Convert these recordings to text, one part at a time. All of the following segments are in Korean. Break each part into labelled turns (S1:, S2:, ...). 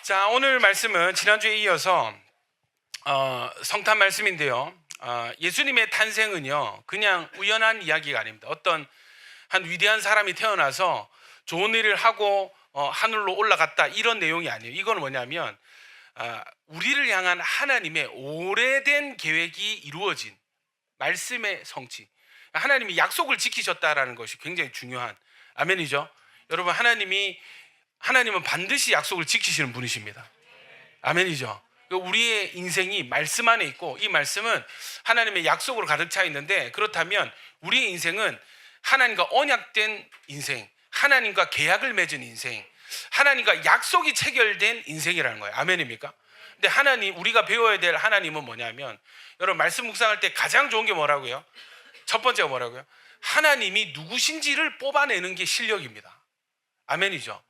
S1: 자, 오늘 말씀은 지난주에 이어서 성탄 말씀인데요. 예수님의 탄생은요, 그냥 우연한 이야기가 아닙니다. 어떤 한 위대한 사람이 태어나서 좋은 일을 하고 하늘로 올라갔다, 이런 내용이 아니에요. 이건 뭐냐면 우리를 향한 하나님의 오래된 계획이 이루어진 말씀의 성취. 하나님이 약속을 지키셨다라는 것이 굉장히 중요한, 아멘이죠. 여러분, 하나님은 반드시 약속을 지키시는 분이십니다. 아멘이죠. 우리의 인생이 말씀 안에 있고, 이 말씀은 하나님의 약속으로 가득 차 있는데, 그렇다면 우리의 인생은 하나님과 언약된 인생, 하나님과 계약을 맺은 인생, 하나님과 약속이 체결된 인생이라는 거예요. 아멘입니까? 근데 우리가 배워야 될 하나님은 뭐냐면, 여러분, 말씀 묵상할 때 가장 좋은 게 뭐라고요? 첫 번째가 뭐라고요? 하나님이 누구신지를 뽑아내는 게 실력입니다. 아멘이죠.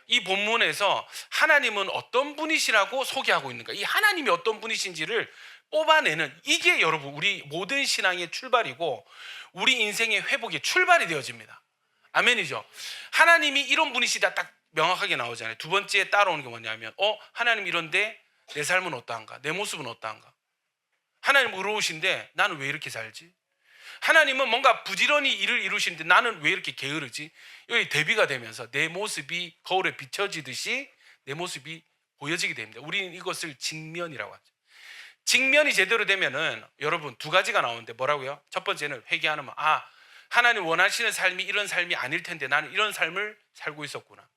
S1: 이 본문에서 하나님은 어떤 분이시라고 소개하고 있는가, 이 하나님이 어떤 분이신지를 뽑아내는, 이게 여러분 우리 모든 신앙의 출발이고 우리 인생의 회복의 출발이 되어집니다. 아멘이죠. 하나님이 이런 분이시다 딱 명확하게 나오잖아요. 두 번째에 따라오는 게 뭐냐면 하나님 이런데 내 삶은 어떠한가, 내 모습은 어떠한가. 하나님 의로우신데 나는 왜 이렇게 살지? 하나님은 뭔가 부지런히 일을 이루시는데 나는 왜 이렇게 게으르지? 여기 대비가 되면서 내 모습이 거울에 비춰지듯이 내 모습이 보여지게 됩니다. 우리는 이것을 직면이라고 하죠. 직면이 제대로 되면은 여러분 두 가지가 나오는데, 뭐라고요? 첫 번째는 회개하는 마음. 하나님 원하시는 삶이 이런 삶이 아닐 텐데 나는 이런 삶을 살고 있었구나.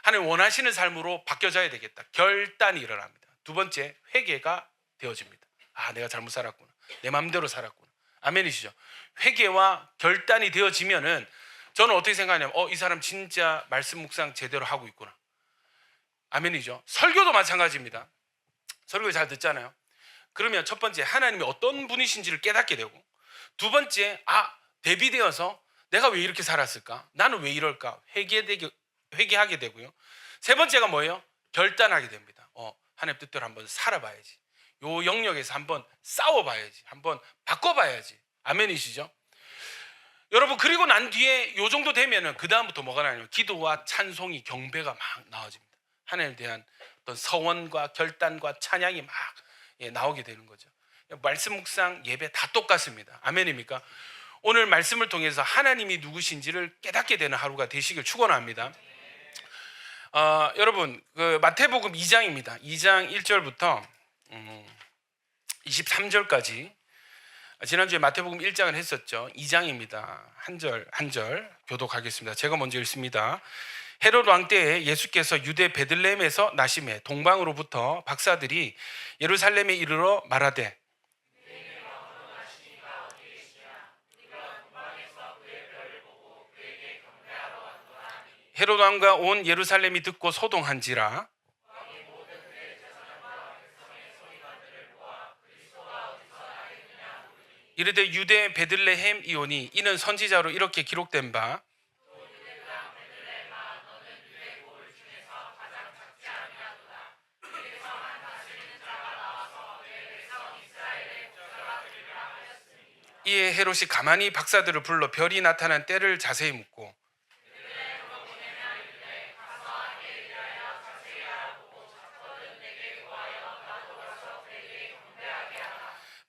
S1: 하나님 원하시는 삶으로 바뀌어져야 되겠다. 결단이 일어납니다. 두 번째, 회개가 되어집니다. 내가 잘못 살았구나. 내 마음대로 살았구나. 아멘이시죠? 회개와 결단이 되어지면은 저는 어떻게 생각하냐면 이 사람 진짜 말씀 묵상 제대로 하고 있구나. 아멘이죠? 설교도 마찬가지입니다. 설교 잘 듣잖아요. 그러면 첫 번째, 하나님이 어떤 분이신지를 깨닫게 되고, 두 번째, 대비되어서 내가 왜 이렇게 살았을까? 나는 왜 이럴까? 회개하게 되고요. 세 번째가 뭐예요? 결단하게 됩니다. 하나님 뜻대로 한번 살아봐야지. 요 영역에서 한번 싸워봐야지. 한번 바꿔봐야지. 아멘이시죠? 여러분, 그리고 난 뒤에 요 정도 되면은 그 다음부터 뭐가 나냐면 기도와 찬송이, 경배가 막 나와집니다. 하나님에 대한 어떤 서원과 결단과 찬양이 막 나오게 되는 거죠. 말씀 묵상 예배 다 똑같습니다. 아멘입니까? 오늘 말씀을 통해서 하나님이 누구신지를 깨닫게 되는 하루가 되시길 축원합니다. 여러분, 마태복음 2장입니다. 2장 1절부터 23절까지. 지난주에 마태복음 1장을 했었죠. 2장입니다. 한 절 교독하겠습니다. 제가 먼저 읽습니다. 헤롯 왕 때에 예수께서 유대 베들레헴에서 나심해 동방으로부터 박사들이 예루살렘에 이르러 말하되, 헤롯 왕과 온 예루살렘이 듣고 소동한지라. 이르되 유대 베들레헴이오니 이는 선지자로 이렇게 기록된 바, 이에 헤롯이 가만히 박사들을 불러 별이 나타난 때를 자세히 묻고,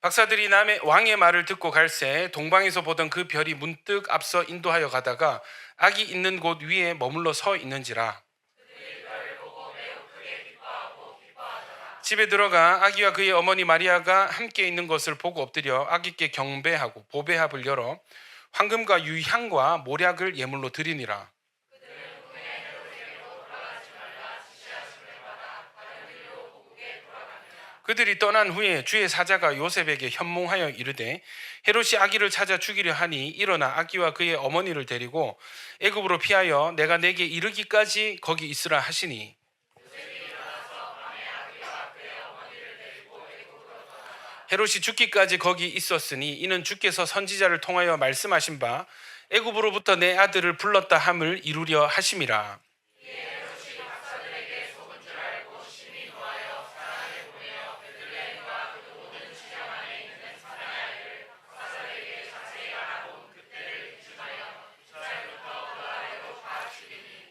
S1: 박사들이 왕의 말을 듣고 갈새 동방에서 보던 그 별이 문득 앞서 인도하여 가다가 아기 있는 곳 위에 머물러 서 있는지라. 집에 들어가 아기와 그의 어머니 마리아가 함께 있는 것을 보고 엎드려 아기께 경배하고 보배합을 열어 황금과 유향과 모략을 예물로 드리니라. 그들이 떠난 후에 주의 사자가 요셉에게 현몽하여 이르되, 헤롯이 아기를 찾아 죽이려 하니 일어나 아기와 그의 어머니를 데리고 애굽으로 피하여 내가 내게 이르기까지 거기 있으라 하시니, 헤롯이 죽기까지 거기 있었으니 이는 주께서 선지자를 통하여 말씀하신 바 애굽으로부터 내 아들을 불렀다 함을 이루려 하심이라.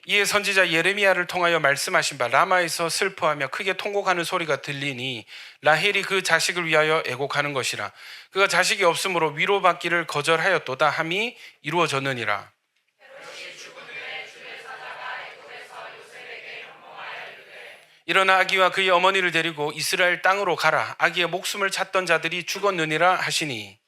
S1: 이에 선지자 예레미야를 통하여 말씀하신 바 라마에서 슬퍼하며 크게 통곡하는 소리가 들리니 라헬이 그 자식을 위하여 애곡하는 것이라. 그가 자식이 없으므로 위로받기를 거절하였도다 함이 이루어졌느니라. 일어나 아기와 그의 어머니를 데리고 이스라엘 땅으로 가라. 아기의 목숨을 찾던 자들이 죽었느니라 하시니.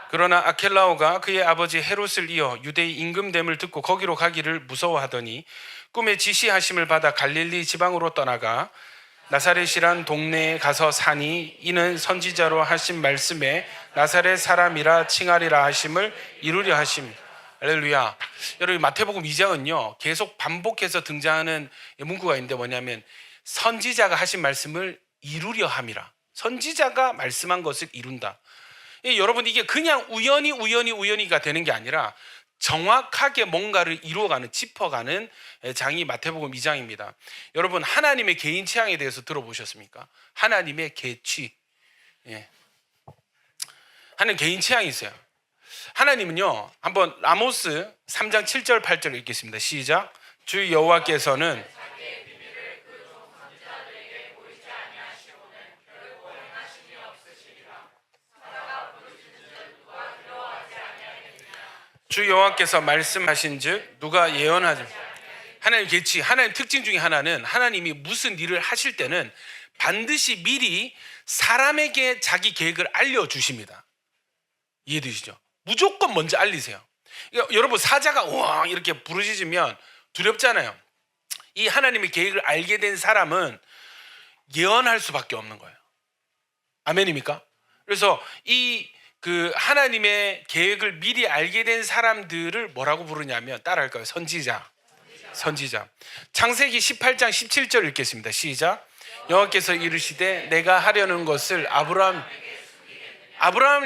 S1: 그러나 아켈라오가 그의 아버지 헤롯을 이어 유대의 임금됨을 듣고 거기로 가기를 무서워하더니 꿈에 지시하심을 받아 갈릴리 지방으로 떠나가 나사렛이란 동네에 가서 사니 이는 선지자로 하신 말씀에 나사렛 사람이라 칭하리라 하심을 이루려 하심. 할렐루야. 여러분, 마태복음 2장은요 계속 반복해서 등장하는 문구가 있는데 뭐냐면 선지자가 하신 말씀을 이루려 함이라. 선지자가 말씀한 것을 이룬다. 여러분, 이게 그냥 우연히가 되는 게 아니라 정확하게 뭔가를 이루어가는, 짚어가는 장이 마태복음 2장입니다. 여러분, 하나님의 개인 취향에 대해서 들어보셨습니까? 하나님의 개취. 하나님 개인 취향이 있어요. 하나님은요, 한번 아모스 3장 7절 8절 읽겠습니다. 시작. 주 여호와께서는 주 여호와께서 말씀하신즉 누가 예언하지. 하나님 계치, 하나님 특징 중에 하나는 하나님이 무슨 일을 하실 때는 반드시 미리 사람에게 자기 계획을 알려주십니다. 이해되시죠? 무조건 먼저 알리세요. 그러니까 여러분, 사자가 우왕 이렇게 부르짖으면 두렵잖아요. 이 하나님의 계획을 알게 된 사람은 예언할 수밖에 없는 거예요. 아멘입니까? 그래서 하나님의 계획을 미리 알게 된 사람들을 뭐라고 부르냐면, 따라할까요? 선지자. 창세기 18장 17절 읽겠습니다. 시작. 여호와께서 이르시되 내가 하려는 것을 아브라함을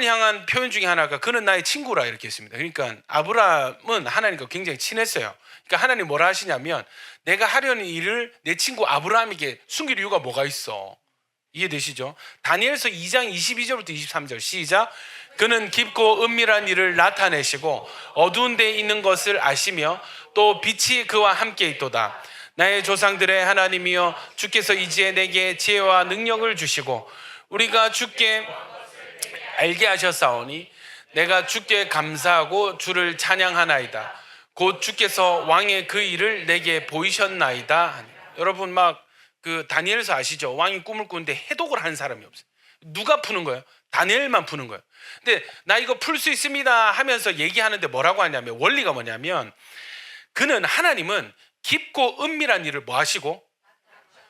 S1: 향한 표현 중에 하나가 그는 나의 친구라 이렇게 했습니다. 그러니까 아브라함은 하나님과 굉장히 친했어요. 그러니까 하나님 뭐라 하시냐면 내가 하려는 일을 내 친구 아브라함에게 숨길 이유가 뭐가 있어. 이해되시죠? 다니엘서 2장 22절부터 23절 시작. 그는 깊고 은밀한 일을 나타내시고 어두운 데 있는 것을 아시며 또 빛이 그와 함께 있도다. 나의 조상들의 하나님이여 주께서 이제 내게 지혜와 능력을 주시고 우리가 주께 알게 하셨사오니 내가 주께 감사하고 주를 찬양하나이다. 곧 주께서 왕의 그 일을 내게 보이셨나이다. 여러분, 다니엘서 아시죠? 왕이 꿈을 꾸는데 해독을 한 사람이 없어요. 누가 푸는 거예요? 다니엘만 푸는 거예요. 근데 나 이거 풀 수 있습니다 하면서 얘기하는데 뭐라고 하냐면, 원리가 뭐냐면 하나님은 깊고 은밀한 일을 뭐 하시고?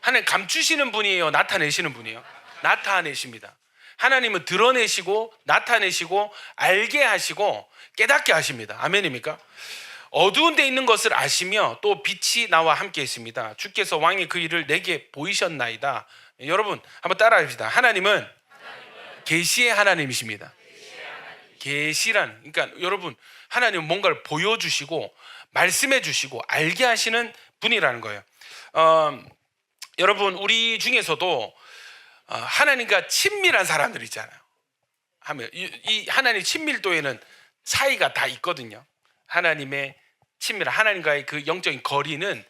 S1: 하나님 감추시는 분이에요? 나타내시는 분이에요? 나타내십니다. 하나님은 드러내시고 나타내시고 알게 하시고 깨닫게 하십니다. 아멘입니까? 어두운 데 있는 것을 아시며 또 빛이 나와 함께 있습니다. 주께서 왕의 그 일을 내게 보이셨나이다. 여러분 한번 따라합시다. 하나님은 계시의 하나님이십니다. 계시란, 그러니까 여러분, 하나님은 뭔가를 보여주시고 말씀해 주시고 알게 하시는 분이라는 거예요. 여러분, 우리 중에서도 하나님과 친밀한 사람들 있잖아요. 이 하나님의 친밀도에는 차이가 다 있거든요. 하나님의 친밀한, 하나님과의 그 영적인 거리는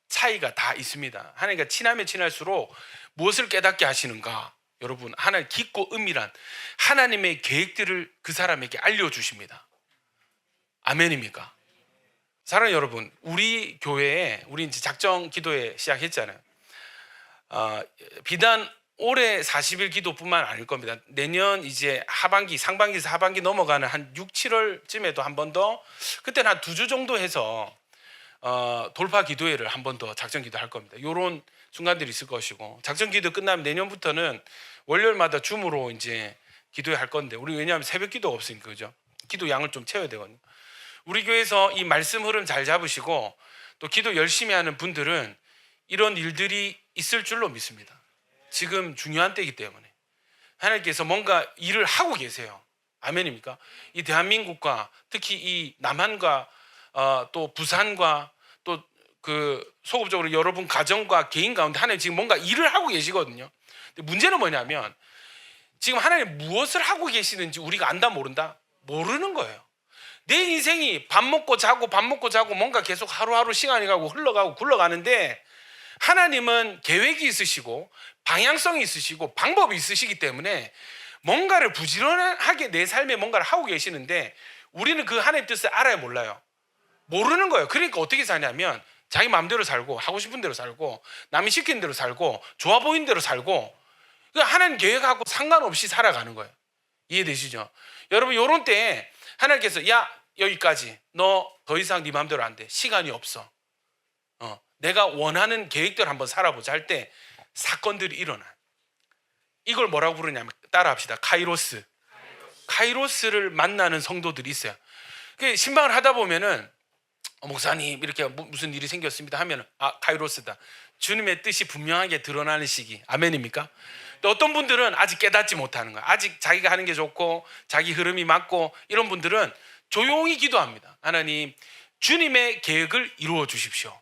S1: 차이가 다 있습니다. 하나님과 친하면 친할수록 무엇을 깨닫게 하시는가? 여러분, 하나님 깊고 은밀한 하나님의 계획들을 그 사람에게 알려주십니다. 아멘입니까? 사랑하는 여러분, 우리 교회에 우리 이제 작정 기도회 시작했잖아요. 비단 올해 40일 기도뿐만 아닐 겁니다. 내년 이제 상반기에서 하반기 넘어가는 한 6, 7월쯤에도 한 번 더, 그때는 한 2주 정도 해서 돌파 기도회를 한 번 더 작정 기도할 겁니다. 이런 순간들이 있을 것이고, 작정 기도 끝나면 내년부터는 월요일마다 줌으로 이제 기도회 할 건데, 우리 왜냐하면 새벽 기도가 없으니까, 그죠? 기도 양을 좀 채워야 되거든요. 우리 교회에서 이 말씀 흐름 잘 잡으시고 또 기도 열심히 하는 분들은 이런 일들이 있을 줄로 믿습니다. 지금 중요한 때이기 때문에 하나님께서 뭔가 일을 하고 계세요. 아멘입니까? 이 대한민국과 특히 이 남한과 또 부산과 또 소급적으로 여러분 가정과 개인 가운데 하나님 지금 뭔가 일을 하고 계시거든요. 근데 문제는 뭐냐면 지금 하나님 무엇을 하고 계시는지 우리가 안다 모른다? 모르는 거예요. 내 인생이 밥 먹고 자고 뭔가 계속 하루하루 시간이 가고 흘러가고 굴러가는데, 하나님은 계획이 있으시고 방향성이 있으시고 방법이 있으시기 때문에 뭔가를 부지런하게 내 삶에 뭔가를 하고 계시는데, 우리는 그 하나님의 뜻을 알아야 몰라요. 모르는 거예요. 그러니까 어떻게 사냐면 자기 마음대로 살고, 하고 싶은 대로 살고, 남이 시키는 대로 살고, 좋아 보이는 대로 살고, 하나님 계획하고 상관없이 살아가는 거예요. 이해되시죠? 여러분, 요런 때에 하나님께서 야, 여기까지, 너 더 이상 네 마음대로 안 돼, 시간이 없어, 내가 원하는 계획대로 한번 살아보자 할 때 사건들이 일어나. 이걸 뭐라고 부르냐면, 따라합시다. 카이로스를 만나는 성도들이 있어요. 신방을 하다 보면은 목사님 이렇게 무슨 일이 생겼습니다 하면, 카이로스다, 주님의 뜻이 분명하게 드러나는 시기. 아멘입니까? 또 어떤 분들은 아직 깨닫지 못하는 거야. 아직 자기가 하는 게 좋고 자기 흐름이 맞고, 이런 분들은 조용히 기도합니다. 하나님, 주님의 계획을 이루어 주십시오,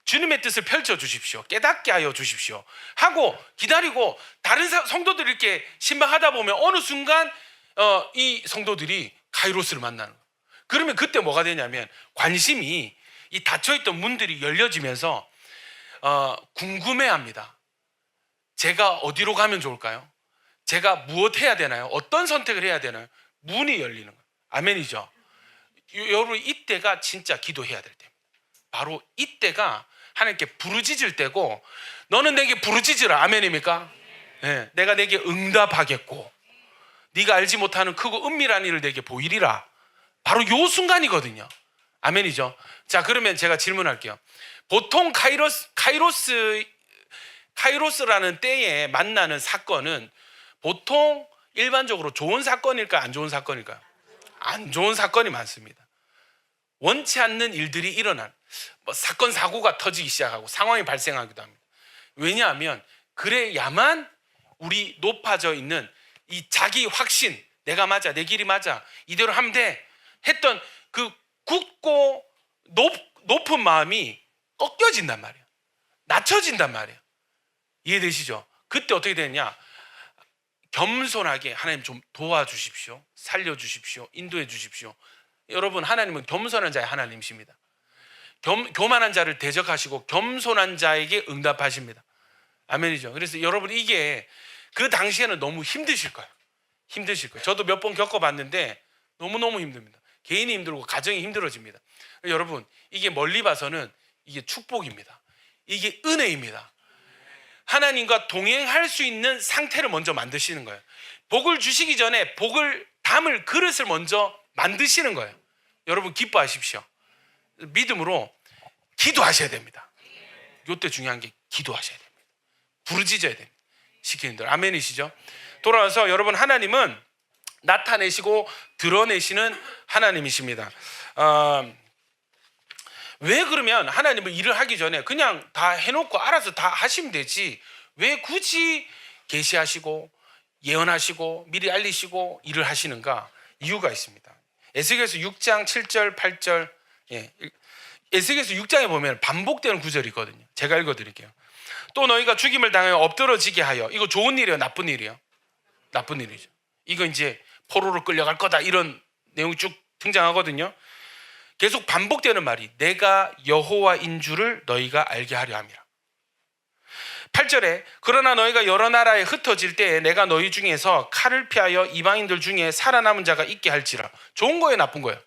S1: 주님의 뜻을 펼쳐 주십시오, 깨닫게 하여 주십시오 하고 기다리고, 다른 성도들이 이렇게 신방하다 보면 어느 순간 이 성도들이 카이로스를 만나는 거예요. 그러면 그때 뭐가 되냐면, 관심이, 이 닫혀있던 문들이 열려지면서 궁금해합니다. 제가 어디로 가면 좋을까요? 제가 무엇 해야 되나요? 어떤 선택을 해야 되나요? 문이 열리는 거예요. 아멘이죠? 여러분, 이때가 진짜 기도해야 될 때입니다. 바로 이때가 하나님께 부르짖을 때고, 너는 내게 부르짖으라. 아멘입니까? 네, 내가 내게 응답하겠고 네가 알지 못하는 크고 은밀한 일을 내게 보이리라. 바로 요 순간이거든요. 아멘이죠? 자, 그러면 제가 질문할게요. 보통 카이로스라는 때에 만나는 사건은 보통 일반적으로 좋은 사건일까요? 안 좋은 사건일까요? 안 좋은 사건이 많습니다. 원치 않는 일들이 일어난, 사건 사고가 터지기 시작하고 상황이 발생하기도 합니다. 왜냐하면 그래야만 우리 높아져 있는 이 자기 확신, 내가 맞아, 내 길이 맞아, 이대로 하면 돼 했던 그 굳고 높은 마음이 꺾여진단 말이에요. 낮춰진단 말이에요. 이해되시죠? 그때 어떻게 되느냐? 겸손하게, 하나님 좀 도와주십시오, 살려주십시오, 인도해 주십시오. 여러분, 하나님은 겸손한 자의 하나님이십니다. 교만한 자를 대적하시고 겸손한 자에게 응답하십니다. 아멘이죠? 그래서 여러분, 이게 그 당시에는 너무 힘드실 거예요. 저도 몇 번 겪어봤는데 너무너무 힘듭니다. 개인이 힘들고 가정이 힘들어집니다. 여러분, 이게 멀리 봐서는 이게 축복입니다. 이게 은혜입니다. 하나님과 동행할 수 있는 상태를 먼저 만드시는 거예요. 복을 주시기 전에 복을 담을 그릇을 먼저 만드시는 거예요. 여러분, 기뻐하십시오. 믿음으로 기도하셔야 됩니다. 이때 중요한 게 기도하셔야 됩니다. 부르짖어야 됩니다. 시키는 대로. 아멘이시죠? 돌아와서 여러분, 하나님은 나타내시고 드러내시는 하나님이십니다. 왜 그러면 하나님은 일을 하기 전에 그냥 다 해놓고 알아서 다 하시면 되지, 왜 굳이 계시하시고 예언하시고 미리 알리시고 일을 하시는가? 이유가 있습니다. 에스겔서 6장 7절 8절, 에스겔서 6장에 보면 반복되는 구절이 있거든요. 제가 읽어드릴게요. 또 너희가 죽임을 당하여 엎드러지게 하여, 이거 좋은 일이에요, 나쁜 일이에요? 나쁜 일이죠. 이거 이제 포로로 끌려갈 거다, 이런 내용이 쭉 등장하거든요. 계속 반복되는 말이, 내가 여호와인 줄을 너희가 알게 하려 함이라. 8절에 그러나 너희가 여러 나라에 흩어질 때에 내가 너희 중에서 칼을 피하여 이방인들 중에 살아남은 자가 있게 할지라. 좋은 거예요, 나쁜 거예요?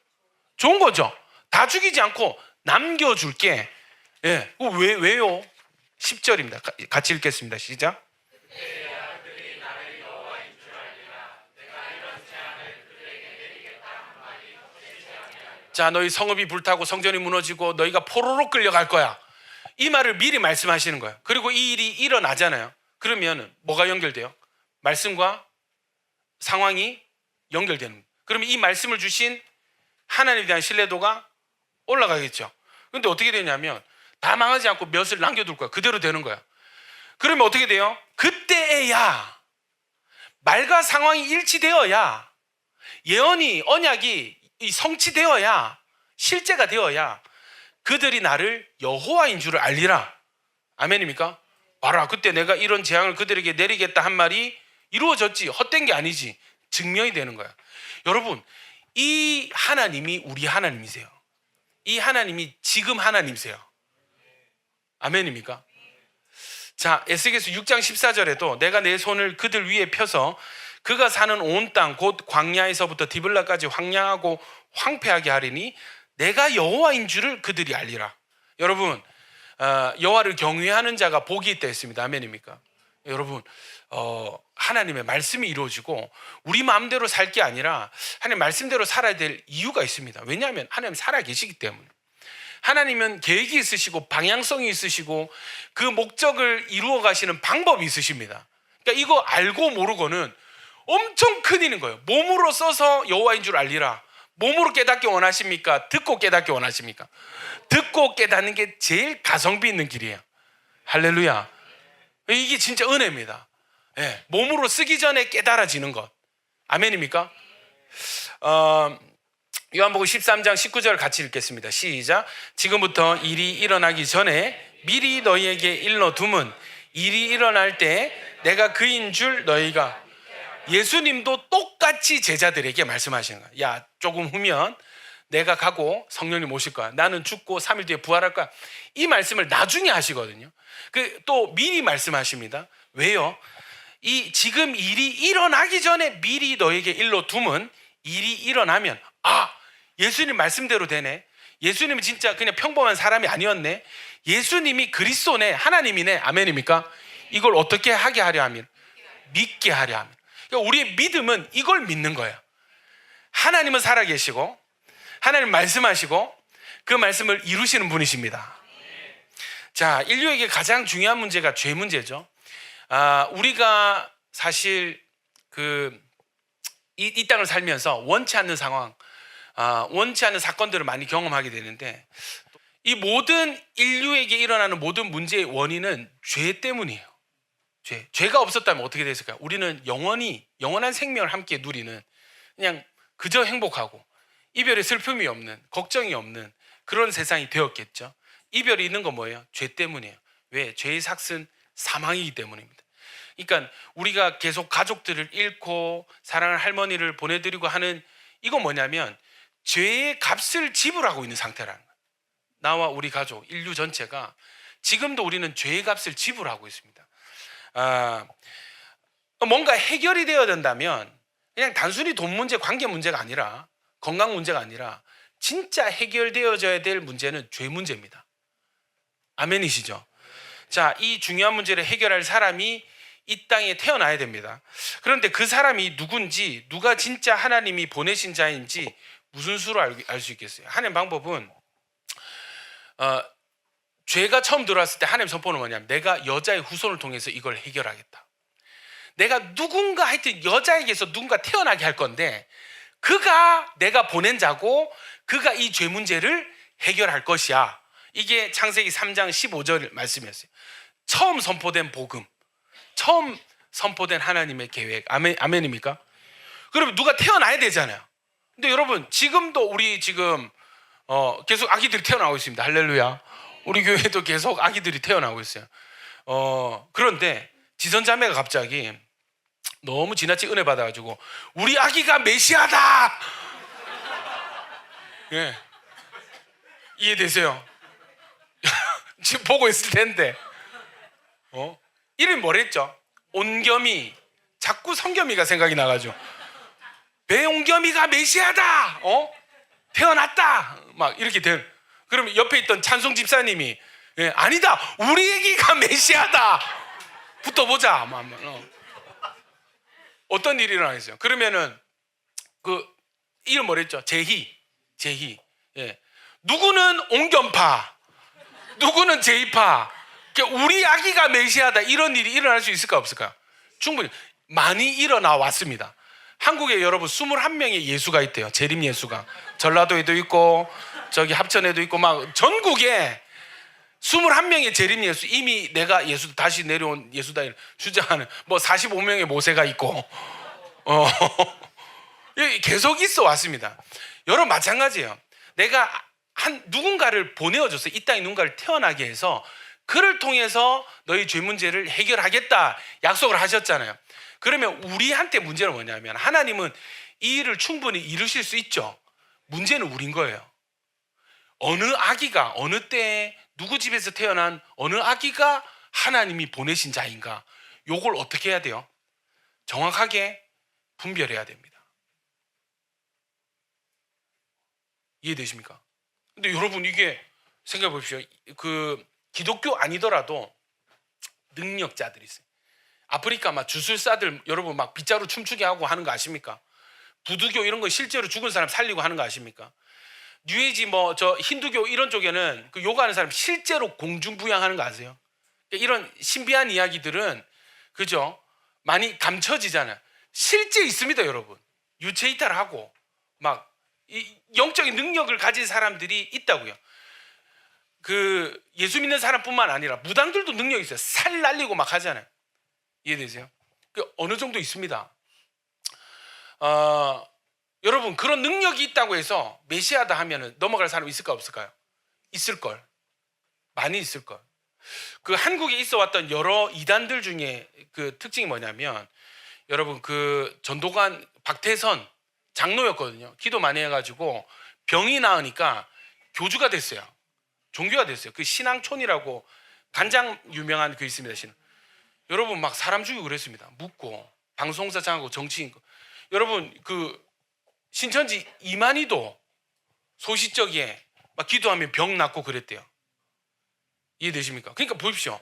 S1: 좋은 거죠. 다 죽이지 않고 남겨줄게. 왜요? 10절입니다. 같이 읽겠습니다. 시작. 자, 너희 성읍이 불타고 성전이 무너지고 너희가 포로로 끌려갈 거야. 이 말을 미리 말씀하시는 거예요. 그리고 이 일이 일어나잖아요. 그러면 뭐가 연결돼요? 말씀과 상황이 연결되는 거예요. 그러면 이 말씀을 주신 하나님에 대한 신뢰도가 올라가겠죠. 그런데 어떻게 되냐면 다 망하지 않고 몇을 남겨둘 거야. 그대로 되는 거야. 그러면 어떻게 돼요? 그때에야, 말과 상황이 일치되어야, 예언이, 언약이 성취되어야, 실제가 되어야 그들이 나를 여호와인 줄을 알리라. 아멘입니까? 봐라, 그때 내가 이런 재앙을 그들에게 내리겠다 한 말이 이루어졌지, 헛된 게 아니지, 증명이 되는 거야. 여러분, 이 하나님이 우리 하나님이세요. 이 하나님이 지금 하나님이세요. 아멘입니까? 자, 에스겔서 6장 14절에도 내가 내 손을 그들 위에 펴서 그가 사는 온 땅 곧 광야에서부터 디블라까지 황량하고 황폐하게 하리니 내가 여호와인 줄을 그들이 알리라. 여러분, 여호와를 경외하는 자가 복이 있다 했습니다. 아멘입니까? 여러분, 하나님의 말씀이 이루어지고 우리 마음대로 살 게 아니라 하나님 말씀대로 살아야 될 이유가 있습니다. 왜냐하면 하나님 살아 계시기 때문에. 하나님은 계획이 있으시고 방향성이 있으시고 그 목적을 이루어 가시는 방법이 있으십니다. 그러니까 이거 알고 모르고는 엄청 큰일인 거예요. 몸으로 써서 여호와인 줄 알리라. 몸으로 깨닫기 원하십니까? 듣고 깨닫기 원하십니까? 듣고 깨닫는 게 제일 가성비 있는 길이에요. 할렐루야. 이게 진짜 은혜입니다. 예, 몸으로 쓰기 전에 깨달아지는 것. 아멘입니까? 요한복음 13장 19절 같이 읽겠습니다. 시작. 지금부터 일이 일어나기 전에 미리 너희에게 일러둠은 일이 일어날 때 내가 그인 줄 너희가. 예수님도 똑같이 제자들에게 말씀하시는 거야. 야, 조금 후면 내가 가고 성령님 오실 거야. 나는 죽고 3일 뒤에 부활할 거야. 이 말씀을 나중에 하시거든요. 또 미리 말씀하십니다. 왜요? 이 지금 일이 일어나기 전에 미리 너에게 일러둠은 일이 일어나면 예수님 말씀대로 되네. 예수님은 진짜 그냥 평범한 사람이 아니었네. 예수님이 그리스도네, 하나님이네. 아멘입니까? 이걸 어떻게 하게 하려 하면 믿게 하려 하면. 그러니까 우리의 믿음은 이걸 믿는 거예요. 하나님은 살아계시고 하나님 말씀하시고 그 말씀을 이루시는 분이십니다. 자, 인류에게 가장 중요한 문제가 죄 문제죠. 우리가 사실 이 땅을 살면서 원치 않는 상황, 원치 않는 사건들을 많이 경험하게 되는데 이 모든 인류에게 일어나는 모든 문제의 원인은 죄 때문이에요. 죄가 없었다면 어떻게 됐을까요? 우리는 영원한 생명을 함께 누리는 그냥 그저 행복하고 이별의 슬픔이 없는, 걱정이 없는 그런 세상이 되었겠죠. 이별이 있는 건 뭐예요? 죄 때문이에요. 왜? 죄의 삭은 사망이기 때문입니다. 그러니까 우리가 계속 가족들을 잃고 사랑하는 할머니를 보내드리고 하는 이건 뭐냐면 죄의 값을 지불하고 있는 상태라는 거예요. 나와 우리 가족, 인류 전체가 지금도 우리는 죄의 값을 지불하고 있습니다. 뭔가 해결이 되어야 된다면 그냥 단순히 돈 문제, 관계 문제가 아니라 건강 문제가 아니라 진짜 해결되어져야 될 문제는 죄 문제입니다. 아멘이시죠? 자, 이 중요한 문제를 해결할 사람이 이 땅에 태어나야 됩니다. 그런데 그 사람이 누군지, 누가 진짜 하나님이 보내신 자인지 무슨 수로 알 수 있겠어요? 하는 방법은 죄가 처음 들어왔을 때 하나님 선포는 뭐냐면 내가 여자의 후손을 통해서 이걸 해결하겠다. 내가 누군가 하여튼 여자에게서 누군가 태어나게 할 건데 그가 내가 보낸 자고 그가 이 죄 문제를 해결할 것이야. 이게 창세기 3장 15절 말씀이었어요. 처음 선포된 복음, 처음 선포된 하나님의 계획. 아멘입니까? 그러면 누가 태어나야 되잖아요. 근데 여러분 지금도 우리 지금 계속 아기들이 태어나고 있습니다. 할렐루야. 우리 교회도 계속 아기들이 태어나고 있어요. 그런데 지선자매가 갑자기 너무 지나치게 은혜 받아가지고 우리 아기가 메시아다. 예. 이해되세요? 지금 보고 있을 텐데 이름이 뭐랬죠? 온겸이. 자꾸 성겸이가 생각이 나가지고 배온겸이가 메시아다. 태어났다. 막 이렇게 된. 그러면 옆에 있던 찬송 집사님이 아니다, 우리 애기가 메시아다. 붙어보자. 어떤 일이 일어나겠어요? 그러면은 이름 뭐랬죠? 제희. 예. 누구는 옹겸파, 누구는 제이파. 우리 아기가 메시아다. 이런 일이 일어날 수 있을까 없을까? 충분히 많이 일어나 왔습니다. 한국에 여러분 21명의 예수가 있대요. 재림 예수가. 전라도에도 있고 저기 합천에도 있고 막 전국에 21명의 재림 예수. 이미 내가 예수 다시 내려온 예수다 주장하는 45명의 모세가 있고 계속 있어 왔습니다. 여러분 마찬가지예요. 내가 누군가를 보내어줘서 이 땅에 누군가를 태어나게 해서 그를 통해서 너희 죄 문제를 해결하겠다 약속을 하셨잖아요. 그러면 우리한테 문제는 뭐냐면 하나님은 이 일을 충분히 이루실 수 있죠. 문제는 우린 거예요. 어느 아기가 어느 때에 누구 집에서 태어난 어느 아기가 하나님이 보내신 자인가, 요걸 어떻게 해야 돼요? 정확하게 분별해야 됩니다. 이해되십니까? 근데 여러분, 이게 생각해 보십시오. 그 기독교 아니더라도 능력자들이 있어요. 아프리카 막 주술사들 여러분 막 빗자루 춤추게 하고 하는 거 아십니까? 부두교 이런 거 실제로 죽은 사람 살리고 하는 거 아십니까? 뉴에이지 뭐 저 힌두교 이런 쪽에는 그 요가하는 사람 실제로 공중부양하는 거 아세요? 이런 신비한 이야기들은 그죠? 많이 감춰지잖아요. 실제 있습니다, 여러분. 유체 이탈하고 막 이 영적인 능력을 가진 사람들이 있다고요. 그 예수 믿는 사람뿐만 아니라 무당들도 능력이 있어요. 살 날리고 막 하잖아요. 이해되세요? 그 어느 정도 있습니다. 여러분, 그런 능력이 있다고 해서 메시아다 하면은 넘어갈 사람 있을까 없을까요? 있을걸. 많이 있을걸. 그 한국에 있어 왔던 여러 이단들 중에 그 특징이 뭐냐면, 여러분 그 전도관 박태선 장로였거든요. 기도 많이 해가지고 병이 나으니까 교주가 됐어요. 종교가 됐어요. 그 신앙촌이라고 간장 유명한 그 있습니다. 신앙. 여러분 막 사람 죽이고 그랬습니다. 묻고 방송사장하고 정치인. 여러분 그 신천지 이만희도 소시적에 막 기도하면 병 낫고 그랬대요. 이해되십니까? 그러니까 보십시오.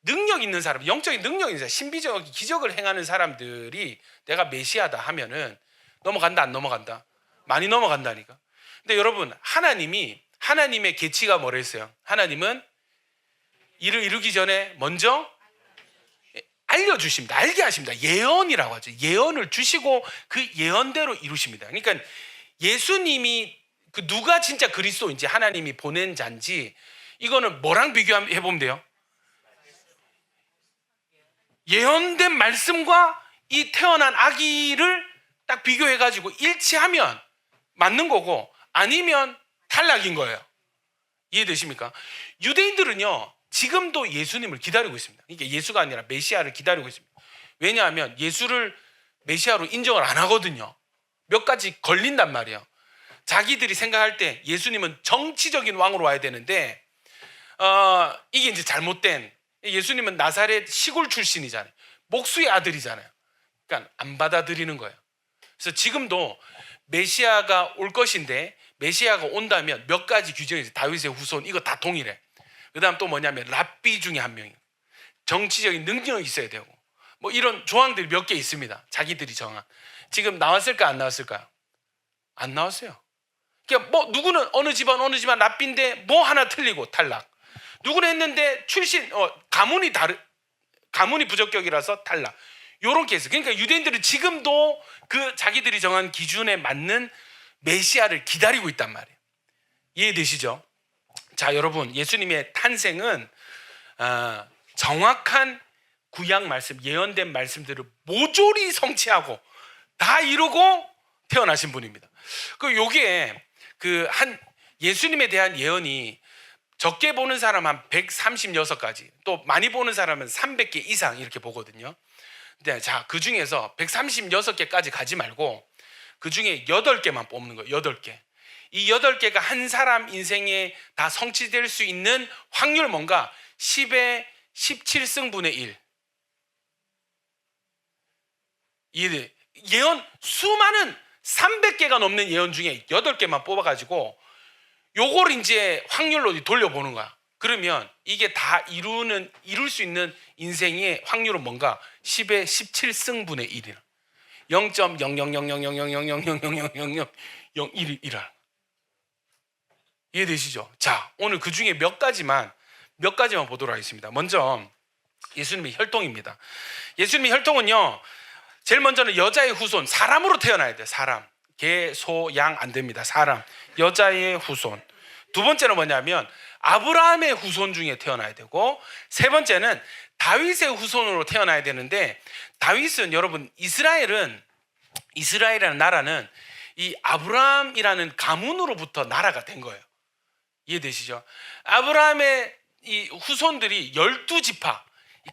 S1: 능력 있는 사람, 영적인 능력 있는 사람, 신비적 기적을 행하는 사람들이 내가 메시아다 하면은 넘어간다 안 넘어간다? 많이 넘어간다니까. 근데 여러분, 하나님의 계치가 뭐라 했어요? 하나님은 일을 이루기 전에 먼저 알려주십니다. 알게 하십니다. 예언이라고 하죠. 예언을 주시고 그 예언대로 이루십니다. 그러니까 예수님이 그 누가 진짜 그리스도인지 하나님이 보낸 자인지 이거는 뭐랑 비교해 보면 돼요? 예언된 말씀과 이 태어난 아기를 딱 비교해 가지고 일치하면 맞는 거고 아니면 탈락인 거예요. 이해되십니까? 유대인들은요 지금도 예수님을 기다리고 있습니다. 그러니까 예수가 아니라 메시아를 기다리고 있습니다. 왜냐하면 예수를 메시아로 인정을 안 하거든요. 몇 가지 걸린단 말이에요. 자기들이 생각할 때 예수님은 정치적인 왕으로 와야 되는데 이게 이제 잘못된, 예수님은 나사렛 시골 출신이잖아요. 목수의 아들이잖아요. 그러니까 안 받아들이는 거예요. 그래서 지금도 메시아가 올 것인데 메시아가 온다면 몇 가지 규정이 있어요. 다윗의 후손 이거 다 동일해. 그 다음 또 뭐냐면 랍비 중에 한 명이에요. 정치적인 능력이 있어야 되고 뭐 이런 조항들이 몇 개 있습니다. 자기들이 정한. 지금 나왔을까 안 나왔을까요? 안 나왔어요. 그러니까 뭐 누구는 어느 집안 랍비인데 뭐 하나 틀리고 탈락. 누구는 했는데 출신 가문이 부적격이라서 탈락. 요런 케이스. 그러니까 유대인들은 지금도 그 자기들이 정한 기준에 맞는 메시아를 기다리고 있단 말이에요. 이해되시죠? 자, 여러분, 예수님의 탄생은 정확한 구약 말씀, 예언된 말씀들을 모조리 성취하고 다 이루고 태어나신 분입니다. 그 요게 그 한 예수님에 대한 예언이 적게 보는 사람 한 136가지, 또 많이 보는 사람은 300개 이상 이렇게 보거든요. 근데 자, 그 중에서 136개까지 가지 말고 그 중에 8개만 뽑는 거예요. 8개. 이 8개가 한 사람 인생에 다 성취될 수 있는 확률 뭔가? 10의 17승분의 1. 예언 수많은 300개가 넘는 예언 중에 8개만 뽑아가지고 요걸 이제 확률로 돌려보는 거야. 그러면 이게 다 이룰 수 있는 인생의 확률은 뭔가? 10의 17승분의 1이라. 0.000000000000001이라. 이해되시죠? 자, 오늘 그 중에 몇 가지만 보도록 하겠습니다. 먼저 예수님의 혈통입니다. 예수님의 혈통은요, 제일 먼저는 여자의 후손, 사람으로 태어나야 돼요. 사람. 개, 소, 양 안 됩니다. 사람, 여자의 후손. 두 번째는 뭐냐면 아브라함의 후손 중에 태어나야 되고, 세 번째는 다윗의 후손으로 태어나야 되는데, 다윗은 여러분 이스라엘이라는 나라는 이 아브라함이라는 가문으로부터 나라가 된 거예요. 이해되시죠? 아브라함의 이 후손들이 12지파,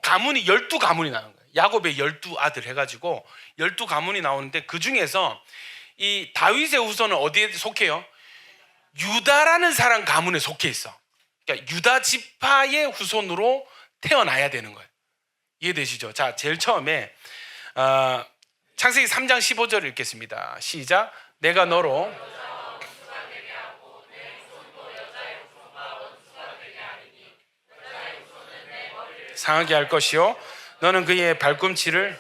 S1: 가문이 12가문이 나는 거예요. 야곱의 12아들 해가지고 12가문이 나오는데 그 중에서 이 다윗의 후손은 어디에 속해요? 유다라는 사람 가문에 속해 있어. 그러니까 유다 지파의 후손으로 태어나야 되는 거예요. 이해되시죠? 자, 제일 처음에 창세기 3장 15절을 읽겠습니다. 시작. 내가 너로 상하게 할 것이요 너는 그의 발꿈치를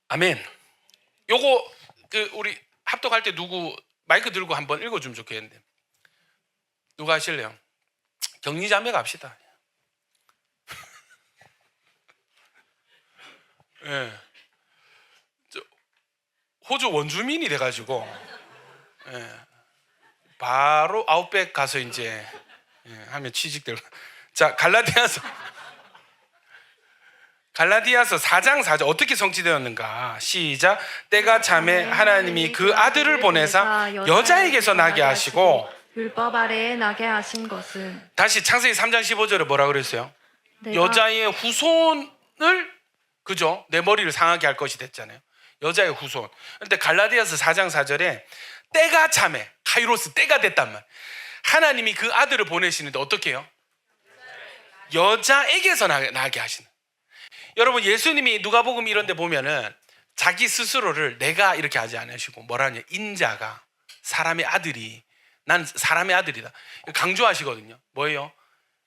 S1: 아멘. 요거 우리 합독할 때 누구 마이크 들고 한번 읽어주면 좋겠는데 누가 하실래요? 격리자매 갑시다. 예. 호주 원주민이 돼가지고 바로 아웃백 가서 이제 하면 취직될. 자, 갈라디아서 4장 4절 어떻게 성취되었는가? 시작. 때가 참에 하나님이 그 아들을 보내사 여자에게서 나게 하시고
S2: 율법 아래에 나게 하신 것은
S1: 다시 창세기 3장 15절에 뭐라 그랬어요? 여자의 후손을 그죠? 내 머리를 상하게 할 것이 됐잖아요. 여자의 후손. 그런데 갈라디아서 4장 4절에 때가 참에 카이로스 때가 됐단 말. 하나님이 그 아들을 보내시는데 어떻게 해요? 여자에게서 나게 하시는. 여러분 예수님이 누가복음 이런 데 보면은 자기 스스로를 내가 이렇게 하지 않으시고 뭐라 하냐? 인자가 사람의 아들이 난 사람의 아들이다. 강조하시거든요. 뭐예요?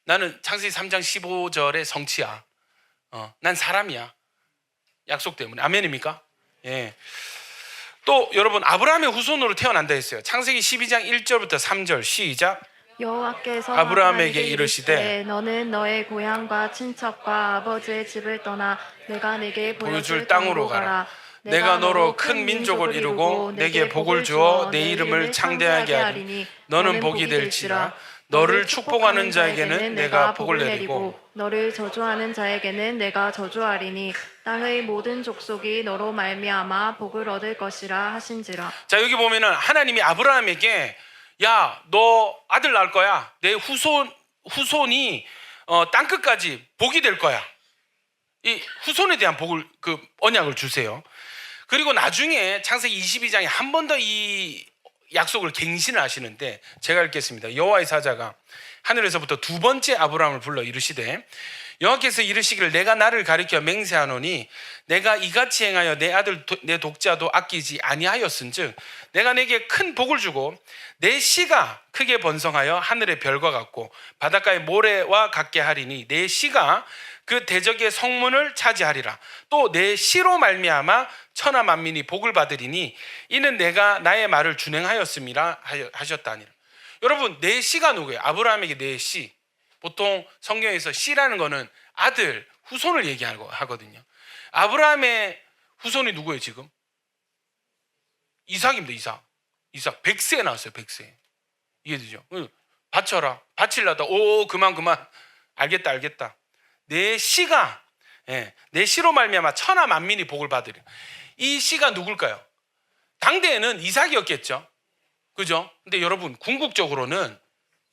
S1: 나는 창세기 3장 15절의 성취야. 난 사람이야. 약속 때문에. 아멘입니까? 예. 또 여러분 아브라함의 후손으로 태어난다 했어요. 창세기 12장 1절부터 3절 시작.
S2: 여호와께서
S1: 아브라함에게 이르시되
S2: 너는 너의 고향과 친척과 아버지의 집을 떠나 내가 내게 보여줄 땅으로 가라.
S1: 내가 너로 큰 민족을 이루고 내게 복을 주어 내 이름을 창대하게 하리니 너는 복이 될지라. 너를 축복하는 자에게는 내가 복을 내리고
S2: 너를 저주하는 자에게는 내가 저주하리니 땅의 모든 족속이 너로 말미암아 복을 얻을 것이라 하신지라.
S1: 자, 여기 보면은 하나님이 아브라함에게 야, 너 아들 낳을 거야. 내 후손이 땅 끝까지 복이 될 거야. 이 후손에 대한 복을 언약을 주세요. 그리고 나중에 창세기 22장에 한 번 더 이 약속을 갱신을 하시는데 제가 읽겠습니다. 여호와의 사자가 하늘에서부터 두 번째 아브라함을 불러 이르시되 여호와께서 이르시기를 내가 나를 가리켜 맹세하노니 내가 이같이 행하여 내 아들 내 독자도 아끼지 아니하였은즉 내가 내게 큰 복을 주고 내 씨가 크게 번성하여 하늘의 별과 같고 바닷가의 모래와 같게 하리니 내 씨가 그 대적의 성문을 차지하리라. 또 내 씨로 말미암아 천하 만민이 복을 받으리니 이는 내가 나의 말을 준행하였음이라 하셨다니라. 여러분 내 씨가 누구예요? 아브라함에게 내 씨. 보통 성경에서 씨라는 거는 아들, 후손을 얘기하거든요. 아브라함의 후손이 누구예요 지금? 이삭입니다. 이삭 100세에 나왔어요. 100세. 이해되죠? 바쳐라. 바칠라다. 오 그만 알겠다. 내 씨가 내 씨로 말미암아 천하 만민이 복을 받으리라. 이 씨가 누굴까요? 당대에는 이삭이었겠죠. 그죠? 근데 여러분 궁극적으로는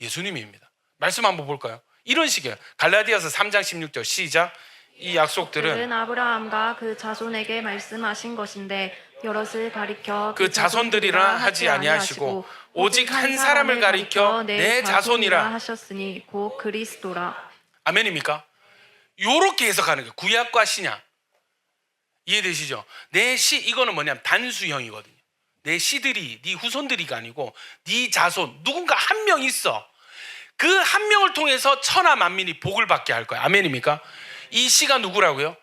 S1: 예수님입니다. 말씀 한번 볼까요? 이런 식이에요. 갈라디아서 3장 16절 시작. 이 약속들은
S2: 아브라함과 그 자손에게 말씀하신 것인데 여럿을 가리켜
S1: 그 자손들이라 하지 아니하시고 오직 한 사람을 가리켜 내 자손이라
S2: 하셨으니 곧 그리스도라.
S1: 아멘입니까? 요렇게 해석하는 거예요. 구약과 신약. 이해되시죠? 내 씨 이거는 뭐냐면 단수형이거든요. 내 씨들이 네 후손들이가 아니고 네 자손 누군가 한 명 있어. 그 한 명을 통해서 천하 만민이 복을 받게 할 거야. 아멘입니까? 이 씨가 누구라고요?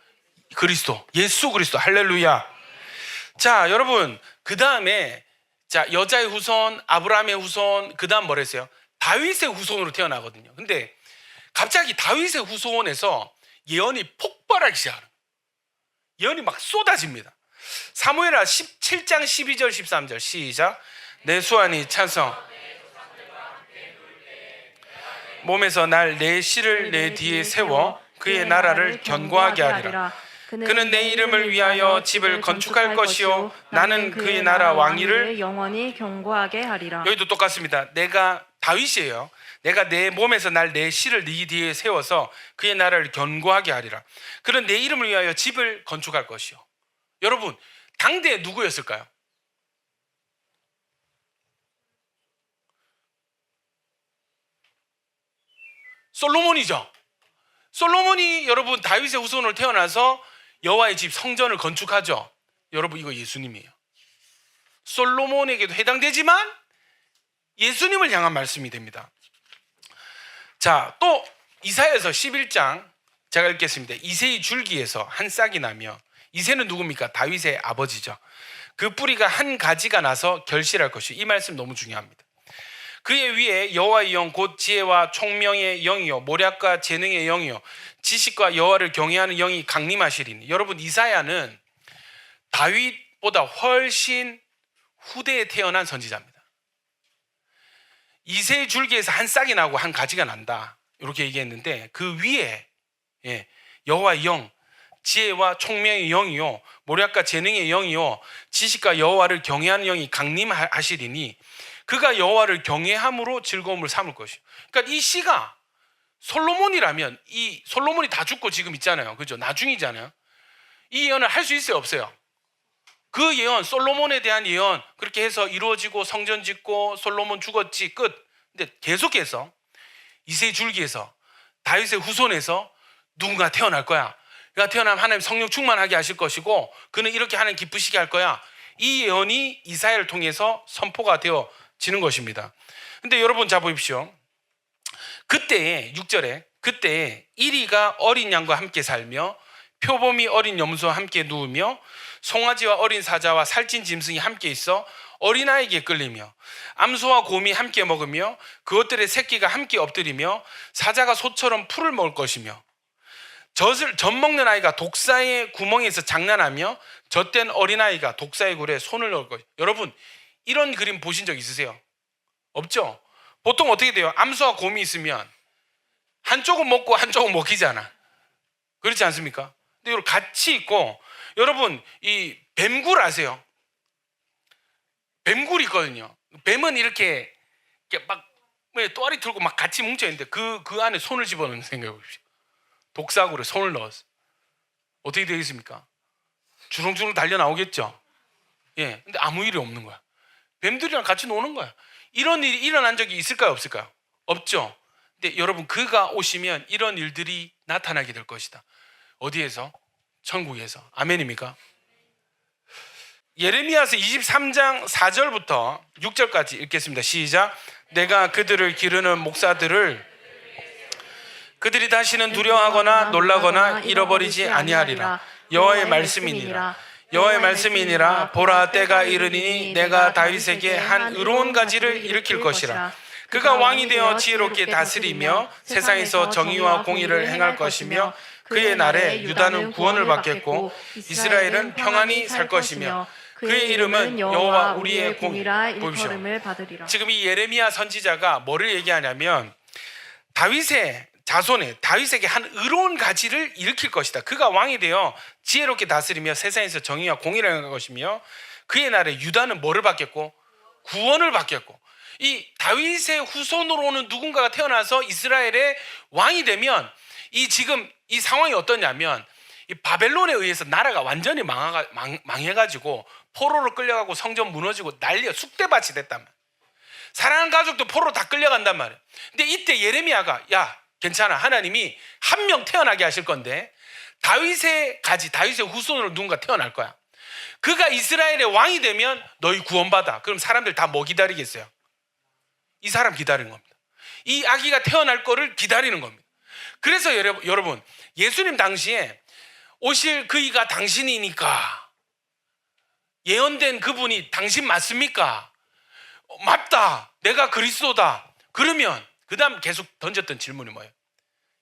S1: 그리스도, 예수 그리스도. 할렐루야. 자, 여러분 그 다음에 자 여자의 후손, 아브라함의 후손, 그 다음 뭐랬어요? 다윗의 후손으로 태어나거든요. 근데 갑자기 다윗의 후손에서 예언이 폭발하기 시작하는 거예요. 예언이 막 쏟아집니다. 사무엘하 17장 12절 13절 시작. 내 수완이 찬성 몸에서 내 씨를 내 뒤에 세워 그의 나라를 견고하게 하리라. 그는 내 이름을 위하여 집을 건축할 것이요 나는 그의 나라 왕위를
S2: 영원히 견고하게 하리라.
S1: 여기도 똑같습니다. 내가 다윗이에요. 내가 내 몸에서 내 씨를 네 뒤에 세워서 그의 나라를 견고하게 하리라. 그는 내 이름을 위하여 집을 건축할 것이요. 여러분 당대 누구였을까요? 솔로몬이죠. 솔로몬이 여러분 다윗의 후손으로 태어나서 여호와의 집 성전을 건축하죠. 여러분 이거 예수님이에요. 솔로몬에게도 해당되지만 예수님을 향한 말씀이 됩니다. 자, 또 이사야서 11장 제가 읽겠습니다. 이새의 줄기에서 한 싹이 나며, 이새는 누굽니까? 다윗의 아버지죠. 그 뿌리가 한 가지가 나서 결실할 것이. 이 말씀 너무 중요합니다. 그의 위에 여호와의 영 곧 지혜와 총명의 영이요 모략과 재능의 영이요 지식과 여호와를 경외하는 영이 강림하시리니. 여러분 이사야는 다윗보다 훨씬 후대에 태어난 선지자입니다. 이새의 줄기에서 한 싹이 나고 한 가지가 난다 이렇게 얘기했는데, 그 위에 여호와의 영, 지혜와 총명의 영이요 모략과 재능의 영이요 지식과 여호와를 경외하는 영이 강림하시리니 그가 여호와를 경외함으로 즐거움을 삼을 것이요. 그러니까 이 시가 솔로몬이라면, 이 솔로몬이 다 죽고 지금 있잖아요, 그죠? 나중이잖아요. 이 예언을 할 수 있어요, 없어요? 그 예언, 솔로몬에 대한 예언 그렇게 해서 이루어지고 성전 짓고 솔로몬 죽었지 끝. 근데 계속해서 이새의 줄기에서 다윗의 후손에서 누군가 태어날 거야. 그가 태어나면 하나님 성령 충만하게 하실 것이고 그는 이렇게 하나님 기쁘시게 할 거야. 이 예언이 이사야를 통해서 선포가 되어지는 것입니다. 근데 여러분 자 보십시오. 그때에 6절에 그때에 이리가 어린 양과 함께 살며 표범이 어린 염소와 함께 누우며 송아지와 어린 사자와 살찐 짐승이 함께 있어 어린아이에게 끌리며 암소와 곰이 함께 먹으며 그것들의 새끼가 함께 엎드리며 사자가 소처럼 풀을 먹을 것이며 젖 먹는 아이가 독사의 구멍에서 장난하며 젖된 어린아이가 독사의 굴에 손을 넣을 것이며. 여러분 이런 그림 보신 적 있으세요? 없죠? 보통 어떻게 돼요? 암소와 곰이 있으면 한쪽은 먹고 한쪽은 먹히잖아. 그렇지 않습니까? 근데 이걸 같이 있고, 여러분 이 뱀굴 아세요? 뱀굴이 있거든요. 뱀은 이렇게 막 또아리 들고 막 같이 뭉쳐 있는데 그 안에 손을 집어넣는 생각해 보십시오. 독사굴에 손을 넣었어. 어떻게 되겠습니까? 주렁주렁 달려 나오겠죠. 예, 근데 아무 일이 없는 거야. 뱀들이랑 같이 노는 거야. 이런 일이 일어난 적이 있을까요, 없을까요? 없죠. 근데 여러분 그가 오시면 이런 일들이 나타나게 될 것이다. 어디에서? 천국에서. 아멘입니까? 예레미야서 23장 4절부터 6절까지 읽겠습니다. 시작. 내가 그들을 기르는 목사들을 그들이 다시는 두려워하거나 놀라거나 잃어버리지 아니하리라. 여호와의 말씀이니라. 여호와의 말씀이니라. 보라 때가 이르니 내가 다윗에게 한 의로운 가지를 일으킬 것이라. 그가 왕이 되어 지혜롭게 다스리며 세상에서 정의와 공의를 행할 것이며 그의 날에 유다는 구원을 받겠고 이스라엘은 평안히 살 것이며 그의 이름은 여호와 우리의 공이라 일컬음을 받으리라. 지금 이 예레미야 선지자가 뭐를 얘기하냐면 다윗의 자손에 다윗에게 한 의로운 가지를 일으킬 것이다. 그가 왕이 되어 지혜롭게 다스리며 세상에서 정의와 공의를 행할 것이며 그의 날에 유다는 뭐를 받겠고 구원을 받겠고. 이 다윗의 후손으로는 누군가가 태어나서 이스라엘의 왕이 되면 이 지금 이 상황이 어떠냐면 이 바벨론에 의해서 나라가 완전히 망해가지고 포로로 끌려가고 성전 무너지고 난리가 쑥대밭이 됐단 말이야. 사랑하는 가족도 포로로 다 끌려간단 말이야. 근데 이때 예레미야가 야 괜찮아, 하나님이 한 명 태어나게 하실 건데 다윗의 가지, 다윗의 후손으로 누군가 태어날 거야. 그가 이스라엘의 왕이 되면 너희 구원받아. 그럼 사람들 다 뭐 기다리겠어요? 이 사람 기다리는 겁니다. 이 아기가 태어날 거를 기다리는 겁니다. 그래서 여러분 예수님 당시에 오실 그이가 당신이니까 예언된 그분이 당신 맞습니까? 맞다, 내가 그리스도다. 그러면 그 다음 계속 던졌던 질문이 뭐예요?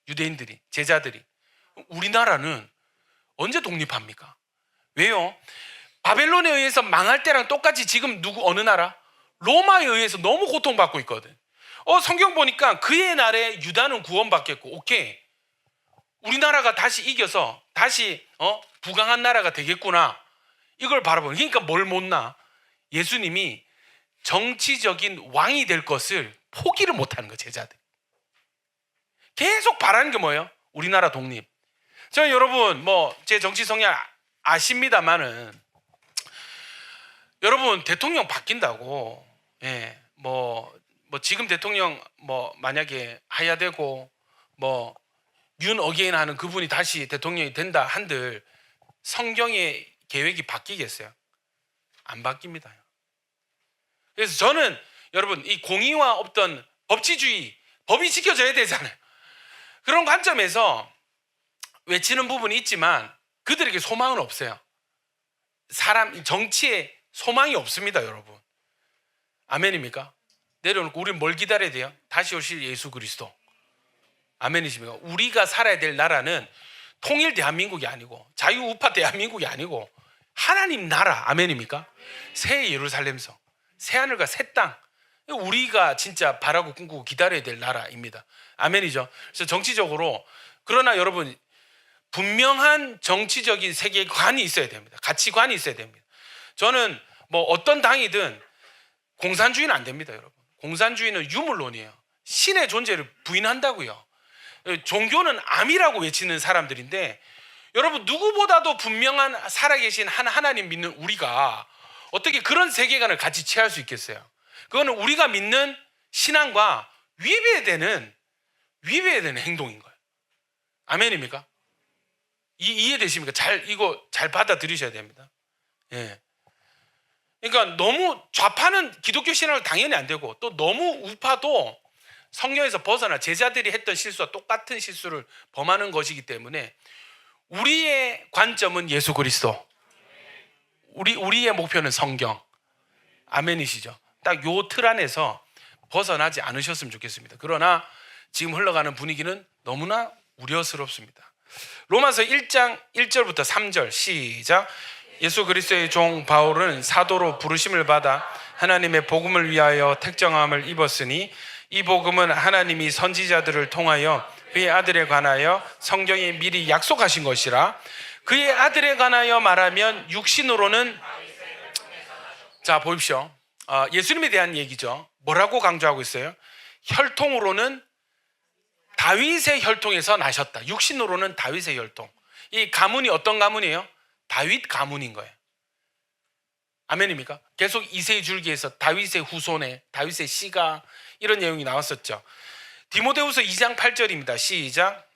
S1: 유대인들이, 제자들이 우리나라는 언제 독립합니까? 왜요? 바벨론에 의해서 망할 때랑 똑같이 지금 어느 나라? 로마에 의해서 너무 고통받고 있거든. 성경 보니까 그의 날에 유다는 구원받겠고, 오케이, 우리나라가 다시 이겨서 다시 부강한 나라가 되겠구나, 이걸 바라보는. 그러니까 뭘 못나? 예수님이 정치적인 왕이 될 것을 포기를 못하는 거예요. 제자들 계속 바라는 게 뭐예요? 우리나라 독립. 저 여러분 제 정치 성향 아십니다만은 여러분 대통령 바뀐다고 지금 대통령 만약에 하야되고 윤 어게인 하는 그분이 다시 대통령이 된다 한들 성경의 계획이 바뀌겠어요? 안 바뀝니다. 그래서 저는 여러분 이 공의와 없던 법치주의, 법이 지켜져야 되잖아요. 그런 관점에서 외치는 부분이 있지만 그들에게 소망은 없어요. 정치에 소망이 없습니다, 여러분. 아멘입니까? 내려놓고 우리는 뭘 기다려야 돼요? 다시 오실 예수 그리스도. 아멘이십니까? 우리가 살아야 될 나라는 통일 대한민국이 아니고 자유우파 대한민국이 아니고 하나님 나라. 아멘입니까? 새 예루살렘성, 새 하늘과 새 땅. 우리가 진짜 바라고 꿈꾸고 기다려야 될 나라입니다. 아멘이죠. 그래서 정치적으로, 그러나 여러분 분명한 정치적인 세계관이 있어야 됩니다. 가치관이 있어야 됩니다. 저는 어떤 당이든 공산주의는 안 됩니다, 여러분. 공산주의는 유물론이에요. 신의 존재를 부인한다고요. 종교는 암이라고 외치는 사람들인데, 여러분 누구보다도 분명한 살아계신 한 하나님 믿는 우리가 어떻게 그런 세계관을 같이 취할 수 있겠어요? 그거는 우리가 믿는 신앙과 위배되는 행동인 거예요. 아멘입니까? 이해되십니까? 이거 잘 받아들이셔야 됩니다. 예. 그러니까 너무 좌파는 기독교 신앙을 당연히 안 되고, 또 너무 우파도 성경에서 벗어나 제자들이 했던 실수와 똑같은 실수를 범하는 것이기 때문에 우리의 관점은 예수 그리스도, 우리의 목표는 성경. 아멘이시죠? 딱 요 틀 안에서 벗어나지 않으셨으면 좋겠습니다. 그러나 지금 흘러가는 분위기는 너무나 우려스럽습니다. 로마서 1장 1절부터 3절 시작. 예수 그리스도의 종 바울은 사도로 부르심을 받아 하나님의 복음을 위하여 택정함을 입었으니 이 복음은 하나님이 선지자들을 통하여 그의 아들에 관하여 성경에 미리 약속하신 것이라. 그의 아들에 관하여 말하면 육신으로는, 자 보십시오. 예수님에 대한 얘기죠. 뭐라고 강조하고 있어요? 혈통으로는 다윗의 혈통에서 나셨다. 육신으로는 다윗의 혈통. 이 가문이 어떤 가문이에요? 다윗 가문인 거예요. 아멘입니까? 계속 이세의 줄기에서 다윗의 후손에 다윗의 씨가, 이런 내용이 나왔었죠. 디모데후서 2장 8절입니다. 시작.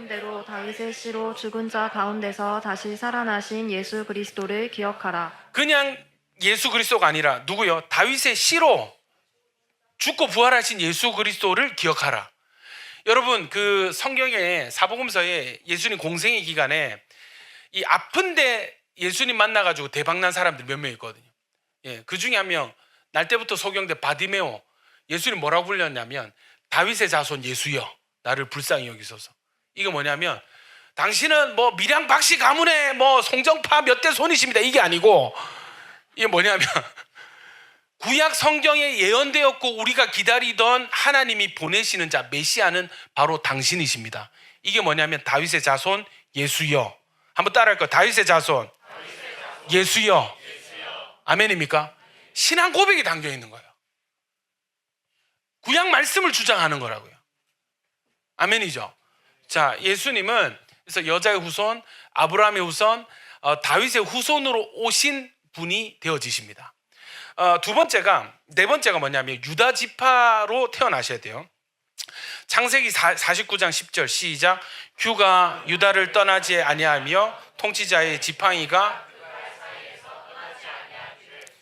S2: 대로 다윗의 씨로 죽은 자 가운데서 다시 살아나신 예수 그리스도를 기억하라.
S1: 그냥 예수 그리스도가 아니라 누구요? 다윗의 씨로 죽고 부활하신 예수 그리스도를 기억하라. 여러분 그 성경의 사복음서에 예수님 공생의 기간에 이 아픈데 예수님 만나가지고 대박난 사람들 몇 명 있거든요. 예, 그 중에 한 명, 날 때부터 소경된 바디메오, 예수님 뭐라고 불렸냐면 다윗의 자손 예수여 나를 불쌍히 여기소서. 이거 뭐냐면 당신은 밀양 박씨 가문의 송정파 몇 대 손이십니다, 이게 아니고, 이게 뭐냐면 구약 성경에 예언되었고 우리가 기다리던 하나님이 보내시는 자 메시아는 바로 당신이십니다. 이게 뭐냐면 다윗의 자손 예수여. 한번 따라할까요? 다윗의 자손 예수여. 아멘입니까? 신앙 고백이 담겨 있는 거예요. 구약 말씀을 주장하는 거라고요. 아멘이죠. 자, 예수님은 그래서 여자의 후손, 아브라함의 후손, 다윗의 후손으로 오신 분이 되어지십니다. 네 번째가 뭐냐면 유다 지파로 태어나셔야 돼요. 창세기 49장 10절 시작. 규가 유다를 떠나지 아니하며 통치자의 지팡이가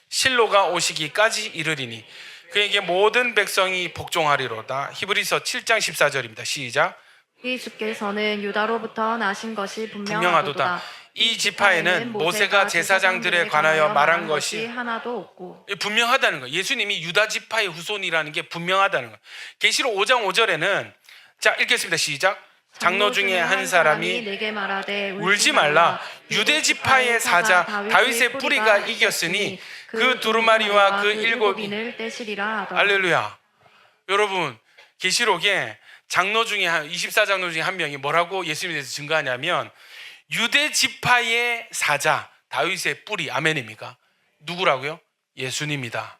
S1: 실로가 오시기까지 이르리니 그에게 모든 백성이 복종하리로다. 히브리서 7장 14절입니다. 시작.
S2: 이 주께서는 유다로부터 나신 것이
S1: 분명하도다.
S2: 분명하도다.
S1: 이 지파에는 모세가 제사장들에 관하여 말한 것이
S2: 하나도 없고.
S1: 분명하다는 거예요. 예수님이 유다 지파의 후손이라는 게 분명하다는 거예요. 계시록 5장 5절에는 자 읽겠습니다. 시작. 장로 중에 한 사람이
S2: 내게 말하되
S1: 울지 말라. 유대 지파의 사자 다윗의 뿌리가 이겼으니 그 두루마리와 그 일곱
S2: 인을 떼시리라 하더라.
S1: 할렐루야. 여러분 계시록에 장로 중에 24장로 중에 한 명이 뭐라고 예수님에 대해서 증거하냐면 유대 지파의 사자 다윗의 뿌리. 아멘입니까? 누구라고요? 예수님이다.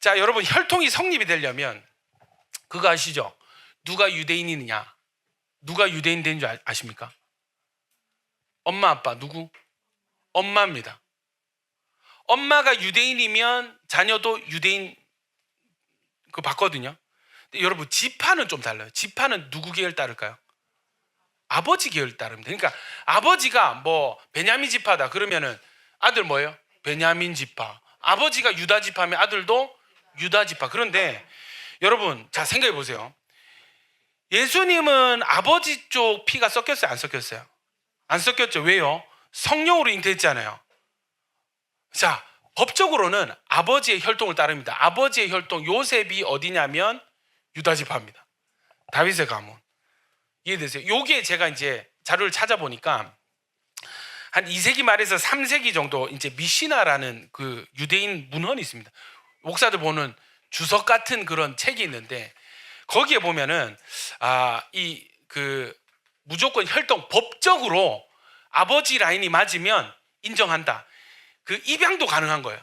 S1: 자, 여러분 혈통이 성립이 되려면 그거 아시죠? 누가 유대인이냐? 누가 유대인 된 줄 아십니까? 엄마 아빠 누구? 엄마입니다. 엄마가 유대인이면 자녀도 유대인 그 받거든요. 근데 여러분 지파는 좀 달라요. 지파는 누구 계열 따를까요? 아버지 계열 따릅니다. 그러니까 아버지가 뭐 베냐민 지파다 그러면은 아들 뭐예요? 베냐민 지파. 아버지가 유다 지파면 아들도 유다 지파. 그런데 여러분 자 생각해 보세요. 예수님은 아버지 쪽 피가 섞였어요? 안 섞였어요? 안 섞였죠. 왜요? 성령으로 잉태했잖아요. 자, 법적으로는 아버지의 혈통을 따릅니다. 아버지의 혈통 요셉이 어디냐면 유다 지파입니다. 다윗의 가문. 이해되세요? 요게 제가 이제 자료를 찾아보니까 한 2세기 말에서 3세기 정도 이제 미시나라는 그 유대인 문헌이 있습니다. 목사들 보는 주석 같은 그런 책이 있는데 거기에 보면은 이 그 무조건 혈통 법적으로 아버지 라인이 맞으면 인정한다. 그 입양도 가능한 거예요.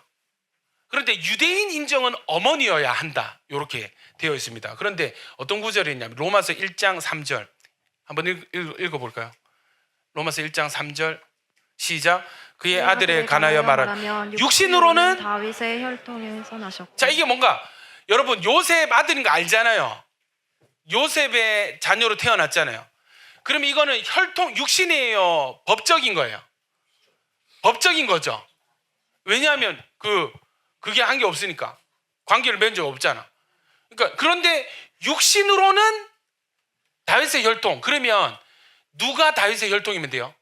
S1: 그런데 유대인 인정은 어머니여야 한다. 이렇게 되어 있습니다. 그런데 어떤 구절이 있냐면 로마서 1장 3절 한번 읽어볼까요? 로마서 1장 3절 시작. 그의 아들에 관하여 말하면 육신으로는
S2: 다윗의 혈통에서 나셨고.
S1: 자, 이게 뭔가 여러분 요셉 아들인 거 알잖아요. 요셉의 자녀로 태어났잖아요. 그럼 이거는 혈통 육신이에요? 법적인 거예요? 법적인 거죠. 왜냐하면 그게 한 게 없으니까 관계를 맺은 적 없잖아. 그러니까 그런데 육신으로는 다윗의 혈통. 그러면 누가 다윗의 혈통이면 돼요?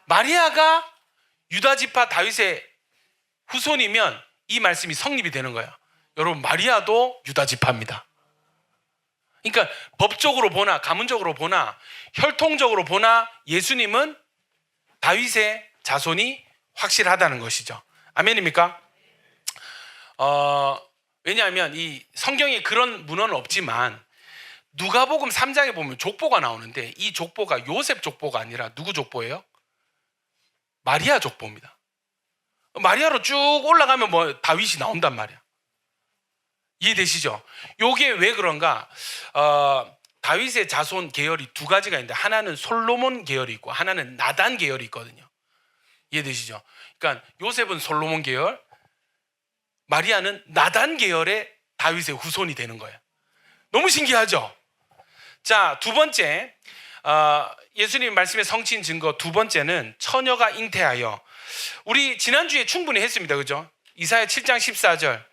S1: 마리아가 유다 지파 다윗의 후손이면 이 말씀이 성립이 되는 거야. 여러분 마리아도 유다 지파입니다. 그러니까 법적으로 보나 가문적으로 보나 혈통적으로 보나 예수님은 다윗의 자손이 확실하다는 것이죠. 아멘입니까? 왜냐하면 이 성경에 그런 문헌은 없지만 누가복음 3장에 보면 족보가 나오는데 이 족보가 요셉 족보가 아니라 누구 족보예요? 마리아 족보입니다. 마리아로 쭉 올라가면 뭐 다윗이 나온단 말이야. 이해되시죠? 요게 왜 그런가? 다윗의 자손 계열이 두 가지가 있는데 하나는 솔로몬 계열이 있고 하나는 나단 계열이 있거든요. 이해되시죠? 그러니까 요셉은 솔로몬 계열, 마리아는 나단 계열의 다윗의 후손이 되는 거예요. 너무 신기하죠? 자, 두 번째, 예수님 말씀의 성취인 증거 두 번째는 처녀가 잉태하여. 우리 지난주에 충분히 했습니다. 그죠? 이사야 7장 14절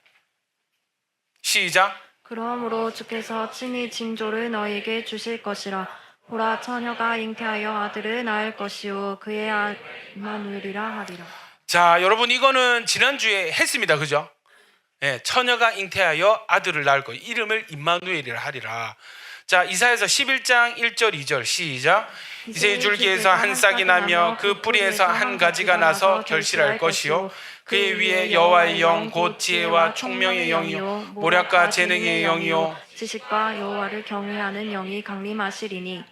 S1: 시작.
S2: 그러므로 주께서 친히 징조를 너희에게 주실 것이라. 보라, 처녀가 잉태하여 아들을 낳을 것이요 그의 임마누엘이라 하리라.
S1: 자, 여러분 이거는 지난주에 했습니다. 그죠? 네, 처녀가 잉태하여 아들을 낳을 것, 이름을 임마누엘이라 하리라. 자, 이사야서 11장 1절 2절 시작. 이제 줄기에서 한 싹이 나며 그 뿌리에서 한 가지가 나서 결실할 것이요 그의 위에 여호와의 영 곧 지혜와 총명의 영이요 모략과 재능의 영이요
S2: 지식과 여호와를 경외하는 영이 강림하시리니.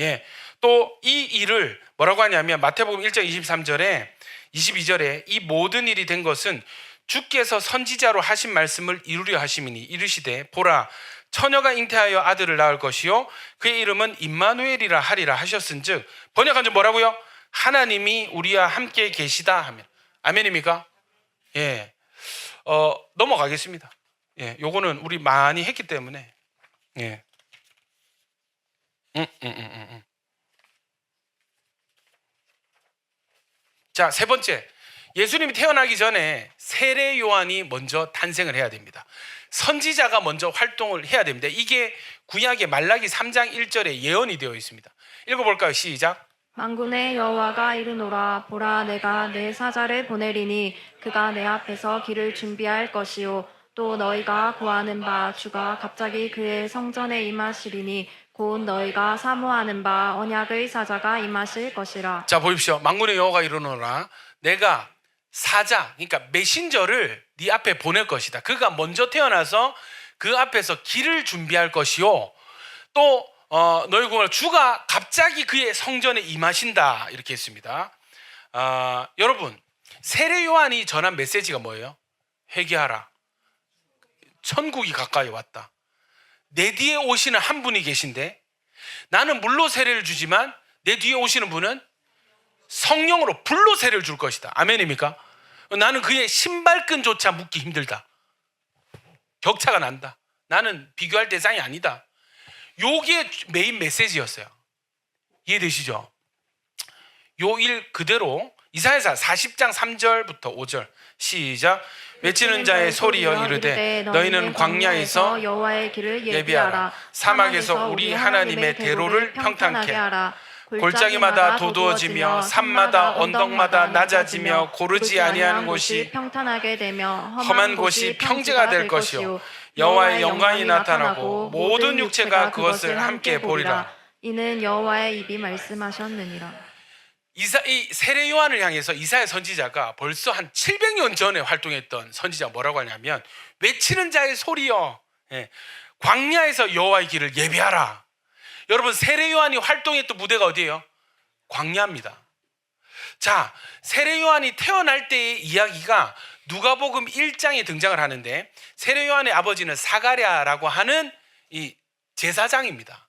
S1: 예, 또 이 일을 뭐라고 하냐면 마태복음 1장 23절에 22절에 이 모든 일이 된 것은 주께서 선지자로 하신 말씀을 이루려 하심이니 이르시되 보라 처녀가 잉태하여 아들을 낳을 것이요 그의 이름은 임마누엘이라 하리라 하셨은즉 번역한 줄 뭐라고요? 하나님이 우리와 함께 계시다 하면. 아멘입니까? 예, 넘어가겠습니다. 예, 요거는 우리 많이 했기 때문에 예. 자, 세 번째, 예수님이 태어나기 전에 세례 요한이 먼저 탄생을 해야 됩니다. 선지자가 먼저 활동을 해야 됩니다. 이게 구약의 말라기 3장 1절에 예언이 되어 있습니다. 읽어볼까요? 시작.
S2: 만군의 여호와가 이르노라. 보라, 내가 내 사자를 보내리니 그가 내 앞에서 길을 준비할 것이요 또 너희가 구하는 바 주가 갑자기 그의 성전에 임하시리니 곧 너희가 사모하는 바 언약의 사자가 임하실 것이라.
S1: 자, 보십시오. 만군의 여호와가 이르노라. 내가 사자, 그러니까 메신저를 네 앞에 보낼 것이다. 그가 먼저 태어나서 그 앞에서 길을 준비할 것이요 또 너희 구원을 주가 갑자기 그의 성전에 임하신다. 이렇게 했습니다. 여러분, 세례 요한이 전한 메시지가 뭐예요? 회개하라. 천국이 가까이 왔다. 내 뒤에 오시는 한 분이 계신데 나는 물로 세례를 주지만 내 뒤에 오시는 분은 성령으로 불로 세례를 줄 것이다. 아멘입니까? 나는 그의 신발끈조차 묶기 힘들다. 격차가 난다. 나는 비교할 대상이 아니다. 요게 메인 메시지였어요. 이해되시죠? 요 일 그대로 이사야서 40장 3절부터 5절 시작. 외치는 자의 소리여 이르되 너희는 광야에서
S2: 여호와의 길을
S1: 예비하라.
S2: 예비하라.
S1: 사막에서 우리 하나님의 대로를 평탄케 하라. 골짜기마다 도두어지며 산마다 언덕마다 낮아지며 고르지 아니하는 곳이
S2: 평탄하게 되며
S1: 험한 곳이 평지가 될 것이요 여호와의 영광이 나타나고 모든 육체가 그것을 함께 보리라.
S2: 이는 여호와의 입이 말씀하셨느니라.
S1: 이 세례 요한을 향해서 이사야 선지자가 벌써 한 700년 전에 활동했던 선지자가 뭐라고 하냐면 외치는 자의 소리여, 광야에서 여호와의 길을 예비하라. 여러분, 세례 요한이 활동했던 무대가 어디예요? 광야입니다. 자, 세례 요한이 태어날 때의 이야기가 누가복음 1장에 등장을 하는데 세례 요한의 아버지는 사가랴라고 하는 이 제사장입니다.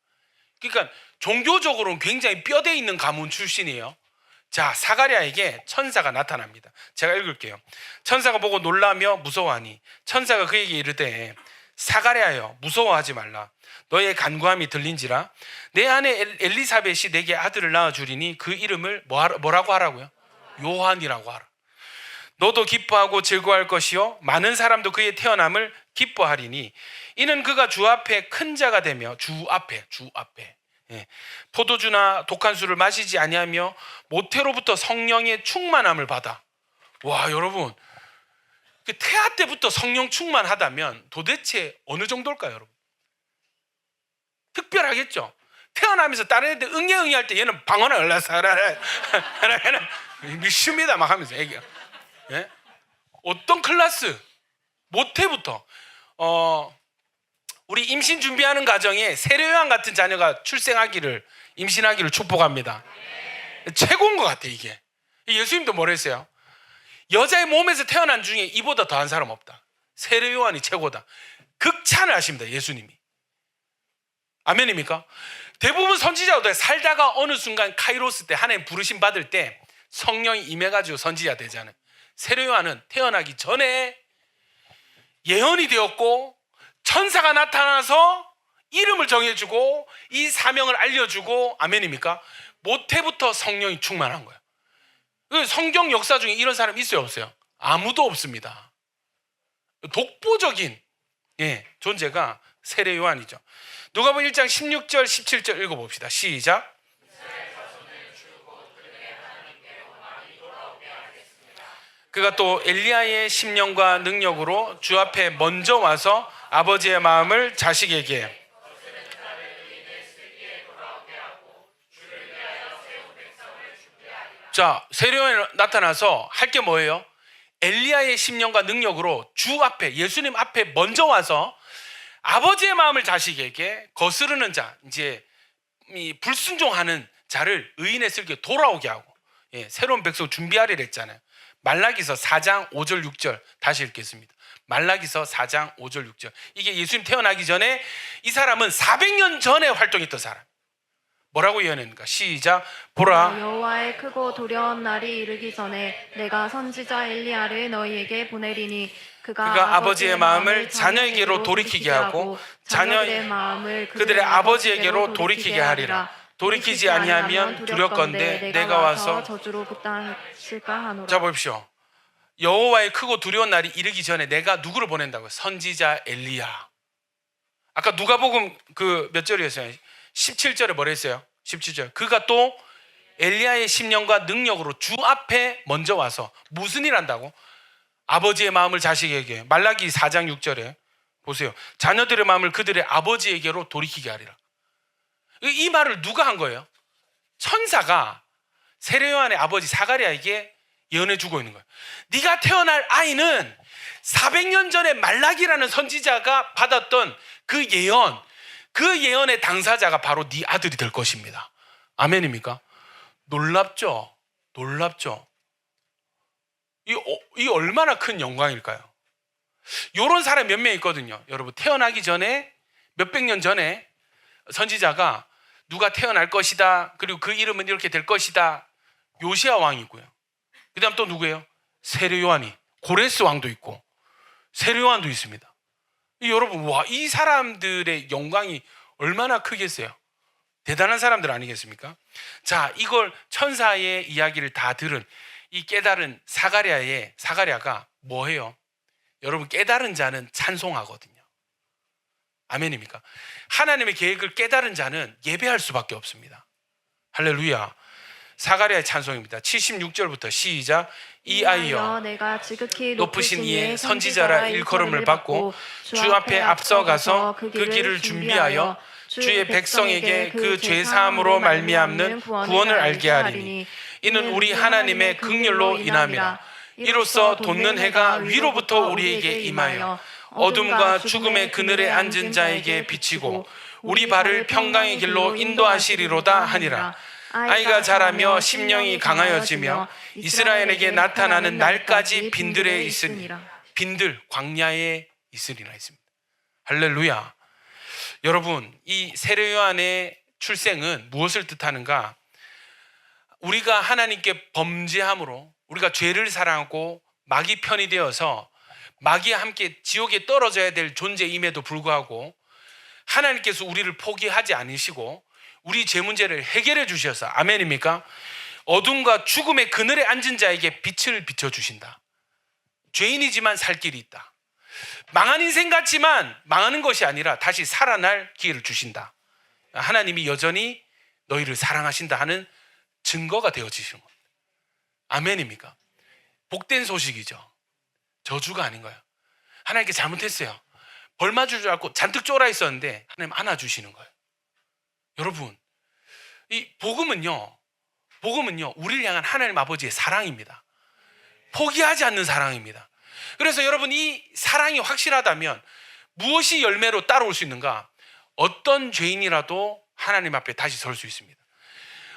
S1: 그러니까 종교적으로는 굉장히 뼈대 있는 가문 출신이에요. 자, 사가랴에게 천사가 나타납니다. 제가 읽을게요. 천사가 보고 놀라며 무서워하니 천사가 그에게 이르되 사가랴여 무서워하지 말라. 너의 간구함이 들린지라. 내 아내 엘리사벳이 내게 아들을 낳아주리니 그 이름을 뭐라고 하라고요? 요한이라고 하라. 너도 기뻐하고 즐거워할 것이요 많은 사람도 그의 태어남을 기뻐하리니 이는 그가 주 앞에 큰 자가 되며 주 앞에 포도주나 독한 술을 마시지 아니하며 모태로부터 성령의 충만함을 받아. 와, 여러분, 그 태아 때부터 성령 충만하다면 도대체 어느 정도일까요, 여러분? 특별하겠죠. 태어나면서 다른 애들 응애 할 때 얘는 방언을 얼라사라라 미십니다 막 하면서 애기가. 어떤 클래스? 모태부터 우리 임신 준비하는 가정에 세례요한 같은 자녀가 임신하기를 축복합니다. 최고인 것 같아. 이게 예수님도 뭐라 했어요? 여자의 몸에서 태어난 중에 이보다 더한 사람 없다. 세례요한이 최고다. 극찬을 하십니다, 예수님이. 아멘입니까? 대부분 선지자들 살다가 어느 순간 카이로스 때 하나님 부르심 받을 때 성령이 임해가지고 선지자 되잖아요. 세례요한은 태어나기 전에 예언이 되었고 천사가 나타나서 이름을 정해주고 이 사명을 알려주고, 아멘입니까? 모태부터 성령이 충만한 거예요. 성경 역사 중에 이런 사람 있어요, 없어요? 아무도 없습니다. 독보적인 존재가 세례 요한이죠. 누가복음 1장 16절 17절 읽어봅시다. 시작. 그가 또 엘리야의 심령과 능력으로 주 앞에 먼저 와서 아버지의 마음을 자식에게 자, 세례 요한이 나타나서 할 게 뭐예요? 엘리야의 심령과 능력으로 주 앞에, 예수님 앞에 먼저 와서 아버지의 마음을 자식에게 거스르는 자, 이제 이 불순종하는 자를 의인의 슬기에 돌아오게 하고, 새로운 백성 준비하리라 했잖아요. 말라기서 4장 5절 6절 다시 읽겠습니다. 말라기서 4장 5절 6절. 이게 예수님 태어나기 전에 이 사람은 400년 전에 활동했던 사람. 뭐라고 예언했는가? 시작. 보라,
S2: 여호와의 크고 두려운 날이 이르기 전에 내가 선지자 엘리야를 너희에게 보내리니 그가 아버지의 마음을 자녀에게로 돌이키게 하고 자녀의 마음을
S1: 그들의 아버지에게로 돌이키게 하리라. 돌이키지 아니하면 두렵건대 내가 와서
S2: 저주로 붙다실까 하노라.
S1: 자, 보십시오. 여호와의 크고 두려운 날이 이르기 전에 내가 누구를 보낸다고요? 선지자 엘리야. 아까 누가복음 그 몇 절이었어요? 17절에 뭐라 했어요? 17절. 그가 또 엘리야의 심령과 능력으로 주 앞에 먼저 와서 무슨 일 한다고? 아버지의 마음을 자식에게. 말라기 4장 6절에 보세요. 자녀들의 마음을 그들의 아버지에게로 돌이키게 하리라. 이 말을 누가 한 거예요? 천사가 세례 요한의 아버지 사가랴에게 예언해 주고 있는 거예요. 네가 태어날 아이는 400년 전에 말라기라는 선지자가 받았던 그 예언의 당사자가 바로 네 아들이 될 것입니다. 아멘입니까? 놀랍죠? 놀랍죠? 이 얼마나 큰 영광일까요? 이런 사람이 몇 명 있거든요. 여러분, 태어나기 전에 몇백 년 전에 선지자가 누가 태어날 것이다, 그리고 그 이름은 이렇게 될 것이다. 요시야 왕이고요. 그 다음 또 누구예요? 세례 요한이, 고레스 왕도 있고 세례 요한도 있습니다. 여러분, 와, 이 사람들의 영광이 얼마나 크겠어요? 대단한 사람들 아니겠습니까? 자, 이걸 천사의 이야기를 다 들은 이 깨달은 사가랴가 뭐해요? 여러분, 깨달은 자는 찬송하거든요. 아멘입니까? 하나님의 계획을 깨달은 자는 예배할 수밖에 없습니다. 할렐루야. 사가랴의 찬송입니다. 76절부터 시작. 이 아이여,
S2: 내가 지극히
S1: 높으신 이의 선지자라 일컬음을 받고 주 앞에 앞서가서 그 길을 준비하여 주의 백성에게 그 죄 사함으로 말미암는 구원을 알게 하리니 이는 우리 하나님의 긍휼로 인함이라. 이로써 돋는 해가 위로부터 우리에게 임하여 어둠과 죽음의 그늘에 앉은 자에게 비치고 우리 발을 평강의 길로 인도하시리로다 하니라. 아이가 자라며 심령이 강하여지며 이스라엘에게 나타나는 날까지 빈들에 있으니, 빈들, 광야에 있으리라 했습니다. 할렐루야. 여러분, 이 세례 요한의 출생은 무엇을 뜻하는가? 우리가 하나님께 범죄함으로 우리가 죄를 사랑하고 마귀 편이 되어서 마귀와 함께 지옥에 떨어져야 될 존재임에도 불구하고 하나님께서 우리를 포기하지 않으시고 우리 죄 문제를 해결해 주셔서, 아멘입니까? 어둠과 죽음의 그늘에 앉은 자에게 빛을 비춰주신다. 죄인이지만 살 길이 있다. 망한 인생 같지만 망하는 것이 아니라 다시 살아날 기회를 주신다. 하나님이 여전히 너희를 사랑하신다 하는 증거가 되어지시는 겁니다. 아멘입니까? 복된 소식이죠. 저주가 아닌 거예요. 하나님께 잘못했어요. 벌 맞을 줄 알고 잔뜩 쫄아 있었는데 하나님 안아주시는 거예요. 여러분, 이 복음은요 우리를 향한 하나님 아버지의 사랑입니다. 포기하지 않는 사랑입니다. 그래서 여러분, 이 사랑이 확실하다면 무엇이 열매로 따라올 수 있는가? 어떤 죄인이라도 하나님 앞에 다시 설 수 있습니다.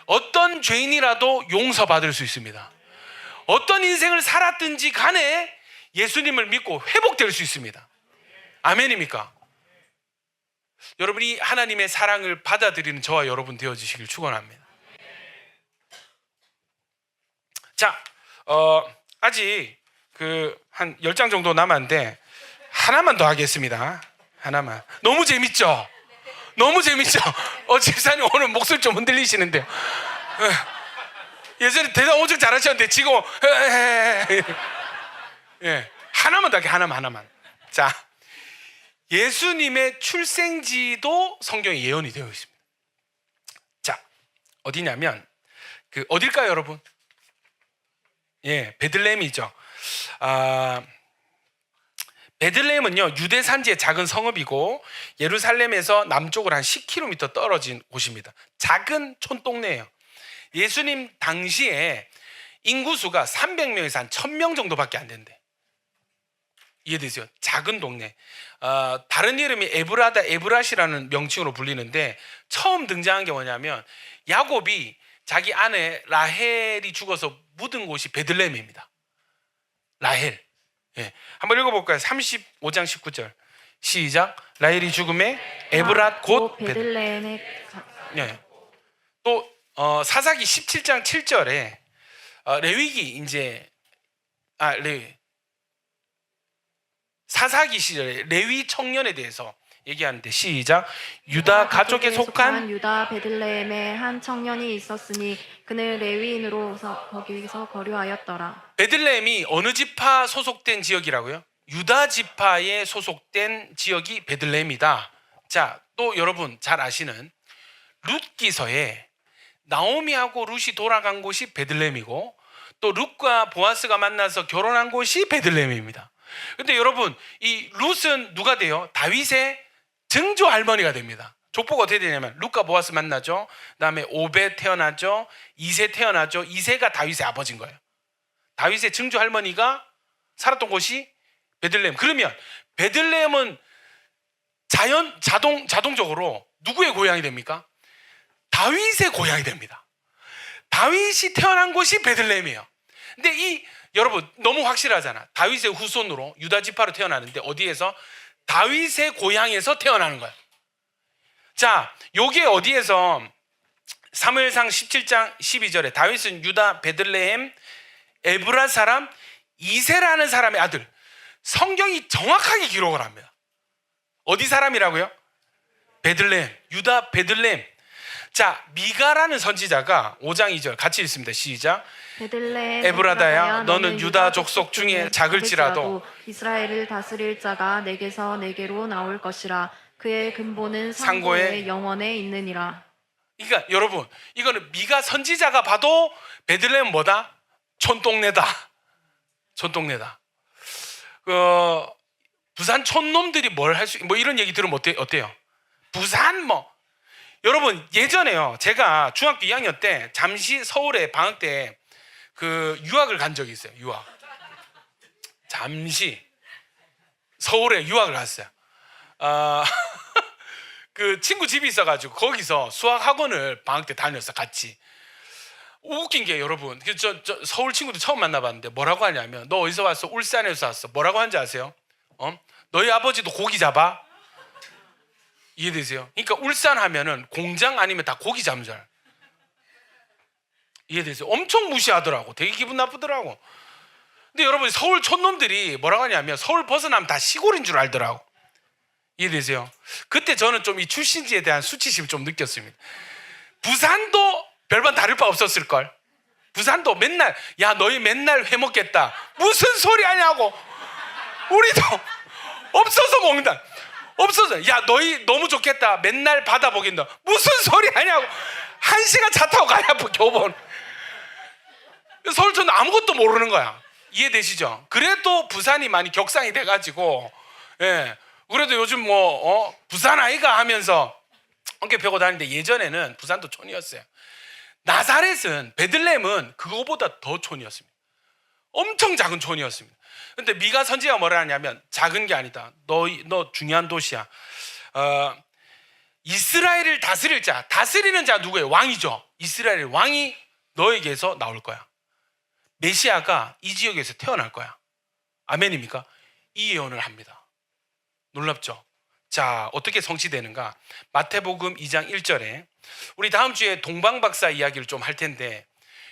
S1: 어떤 죄인이라도 용서받을 수 있습니다. 어떤 인생을 살았든지 간에 예수님을 믿고 회복될 수 있습니다. 아멘입니까? 여러분이 하나님의 사랑을 받아들이는 저와 여러분 되어주시길 축원합니다. 자, 아직 한 10장 정도 남았는데 하나만 더 하겠습니다. 하나만. 너무 재밌죠? 너무 재밌죠? 집사님 오늘 목소리 좀 흔들리시는데요. 예전에 대답 엄청 잘하셨는데 지금 예, 하나만 더 할게요. 하나만. 자, 예수님의 출생지도 성경에 예언이 되어 있습니다. 자, 어디냐면 어딜까요, 여러분? 예, 베들레헴이죠. 베들레헴은요 유대 산지의 작은 성읍이고 예루살렘에서 남쪽으로 한 10km 떨어진 곳입니다. 작은 촌동네예요. 예수님 당시에 인구수가 300명에서 한 1000명 정도밖에 안 된대. 이해되세요? 작은 동네. 다른 이름이 에브랏이라는 명칭으로 불리는데 처음 등장한 게 뭐냐면 야곱이 자기 아내 라헬이 죽어서 묻은 곳이 베들레헴입니다. 라헬. 예. 한번 읽어볼까요? 35장 19절 시작. 라헬이 죽음에 에브랏 곧
S2: 베들레헴에
S1: 예. 또 사사기 17장 7절에 레위기 이제 레위 사사기 시절에 레위 청년에 대해서 얘기하는데 시작. 유다 가족에 속한
S2: 유다 베들레헴에 한 청년이 있었으니 그는 레위인으로서 거기서 거류하였더라.
S1: 베들레헴이 어느 지파 소속된 지역이라고요? 유다 지파에 소속된 지역이 베들레헴이다. 자, 또 여러분 잘 아시는 룻기서에 나오미하고 룻이 돌아간 곳이 베들레헴이고 또 룻과 보아스가 만나서 결혼한 곳이 베들레헴입니다. 근데 여러분 이 룻은 누가 돼요? 다윗의 증조 할머니가 됩니다. 족보가 어떻게 되냐면 룻과 보아스 만나죠. 그다음에 오벳 태어나죠. 이세 태어나죠. 이세가 다윗의 아버지인 거예요. 다윗의 증조 할머니가 살았던 곳이 베들레헴. 그러면 베들레헴은 자동적으로 누구의 고향이 됩니까? 다윗의 고향이 됩니다. 다윗이 태어난 곳이 베들레헴이에요. 근데 여러분 너무 확실하잖아. 다윗의 후손으로 유다 지파로 태어나는데 어디에서? 다윗의 고향에서 태어나는 거야. 자, 요게 어디에서? 사무엘상 17장 12절에 다윗은 유다 베들레헴 에브랏 사람 이세라는 사람의 아들. 성경이 정확하게 기록을 합니다. 어디 사람이라고요? 베들레헴, 유다 베들레헴. 자, 미가라는 선지자가 5장 2절 같이 읽습니다. 시작.
S2: 베들레헴
S1: 에브라다야, 너는 유다 족속 중에 작을지라도
S2: 이스라엘을 다스릴 자가 내게서 내게로 나올 것이라. 그의 근본은
S1: 상고의
S2: 상고의 영원에 있느니라.
S1: 그러니까 여러분, 이거는 미가 선지자가 봐도 베들레헴은 뭐다? 촌동네다. 촌동네다. 부산 촌놈들이 뭘 할 수, 뭐 이런 얘기 들으면 어때요? 부산 뭐. 여러분, 예전에요, 제가 중학교 2학년 때 잠시 서울에 방학 때 그 유학을 간 적이 있어요. 유학. 잠시 서울에 유학을 갔어요. 그 친구 집이 있어가지고 거기서 수학 학원을 방학 때 다녔어, 같이. 웃긴 게 여러분, 저 서울 친구들 처음 만나봤는데 뭐라고 하냐면, 너 어디서 왔어? 울산에서 왔어. 뭐라고 하는지 아세요? 너희 아버지도 고기 잡아? 이해되세요? 그러니까 울산 하면은 공장 아니면 다 고기 잡는 줄 알아요. 이해되세요? 엄청 무시하더라고. 되게 기분 나쁘더라고. 근데 여러분, 서울 촌놈들이 뭐라고 하냐면 서울 벗어나면 다 시골인 줄 알더라고. 이해되세요? 그때 저는 좀 이 출신지에 대한 수치심을 좀 느꼈습니다. 부산도 별반 다를 바 없었을걸. 부산도 맨날, 야 너희 맨날 회 먹겠다. 무슨 소리 하냐고. 우리도 없어서 먹는다. 없어서, 야 너희 너무 좋겠다. 맨날 바다 보긴다. 무슨 소리 하냐고. 1시간 차 타고 가야 교본. 서울촌은 아무것도 모르는 거야. 이해되시죠? 그래도 부산이 많이 격상이 돼가지고, 예, 그래도 요즘 뭐 부산 아이가 하면서 어깨 펴고 다니는데, 예전에는 부산도 촌이었어요. 나사렛은, 베들레헴은 그거보다 더 촌이었습니다. 엄청 작은 촌이었습니다. 근데 미가 선지자가 뭐라 하냐면, 작은 게 아니다. 너 중요한 도시야. 이스라엘을 다스릴 자, 다스리는 자 누구예요? 왕이죠. 이스라엘 왕이 너에게서 나올 거야. 메시아가 이 지역에서 태어날 거야. 아멘입니까? 이 예언을 합니다. 놀랍죠? 자, 어떻게 성취되는가? 마태복음 2장 1절에 우리 다음 주에 동방박사 이야기를 좀 할 텐데,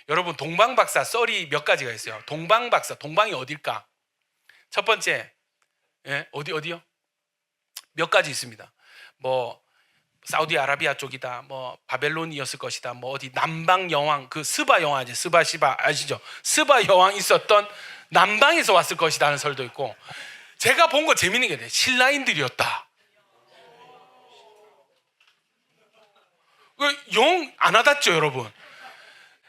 S1: 여러분, 동방박사 썰이 몇 가지가 있어요. 동방박사, 동방이 어딜까? 첫 번째, 어디요? 몇 가지 있습니다. 뭐 사우디아라비아 쪽이다, 뭐 바벨론이었을 것이다, 뭐 어디 남방 여왕, 그 스바 여왕이지, 스바 시바 아시죠? 스바 여왕 있었던 남방에서 왔을 것이다 하는 설도 있고, 제가 본 거 재밌는 게 신라인들이었다. 영 안 와닿죠, 여러분?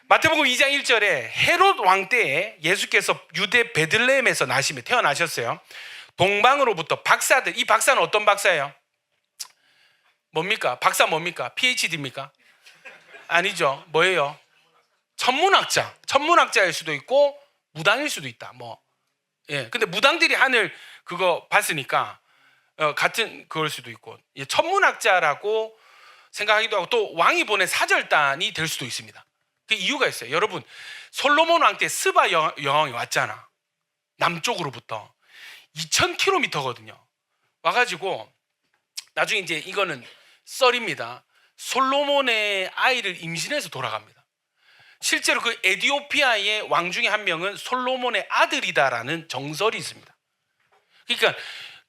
S1: 마태복음 2장 1절에 헤롯 왕 때에 예수께서 유대 베들레헴에서 태어나셨어요. 동방으로부터 박사들, 이 박사는 어떤 박사예요? 뭡니까? 박사 뭡니까? PhD입니까? 아니죠. 뭐예요? 천문학자. 천문학자일 수도 있고 무당일 수도 있다. 뭐, 예. 근데 무당들이 하늘 그거 봤으니까 같은 그럴 수도 있고, 예, 천문학자라고 생각하기도 하고, 또 왕이 보낸 사절단이 될 수도 있습니다. 그 이유가 있어요. 여러분, 솔로몬 왕 때 스바 여왕이 왔잖아. 남쪽으로부터 2000km거든요. 와가지고 나중에 이제 이거는 썰입니다. 솔로몬의 아이를 임신해서 돌아갑니다. 실제로 그 에티오피아의 왕 중에 한 명은 솔로몬의 아들이다라는 정설이 있습니다. 그러니까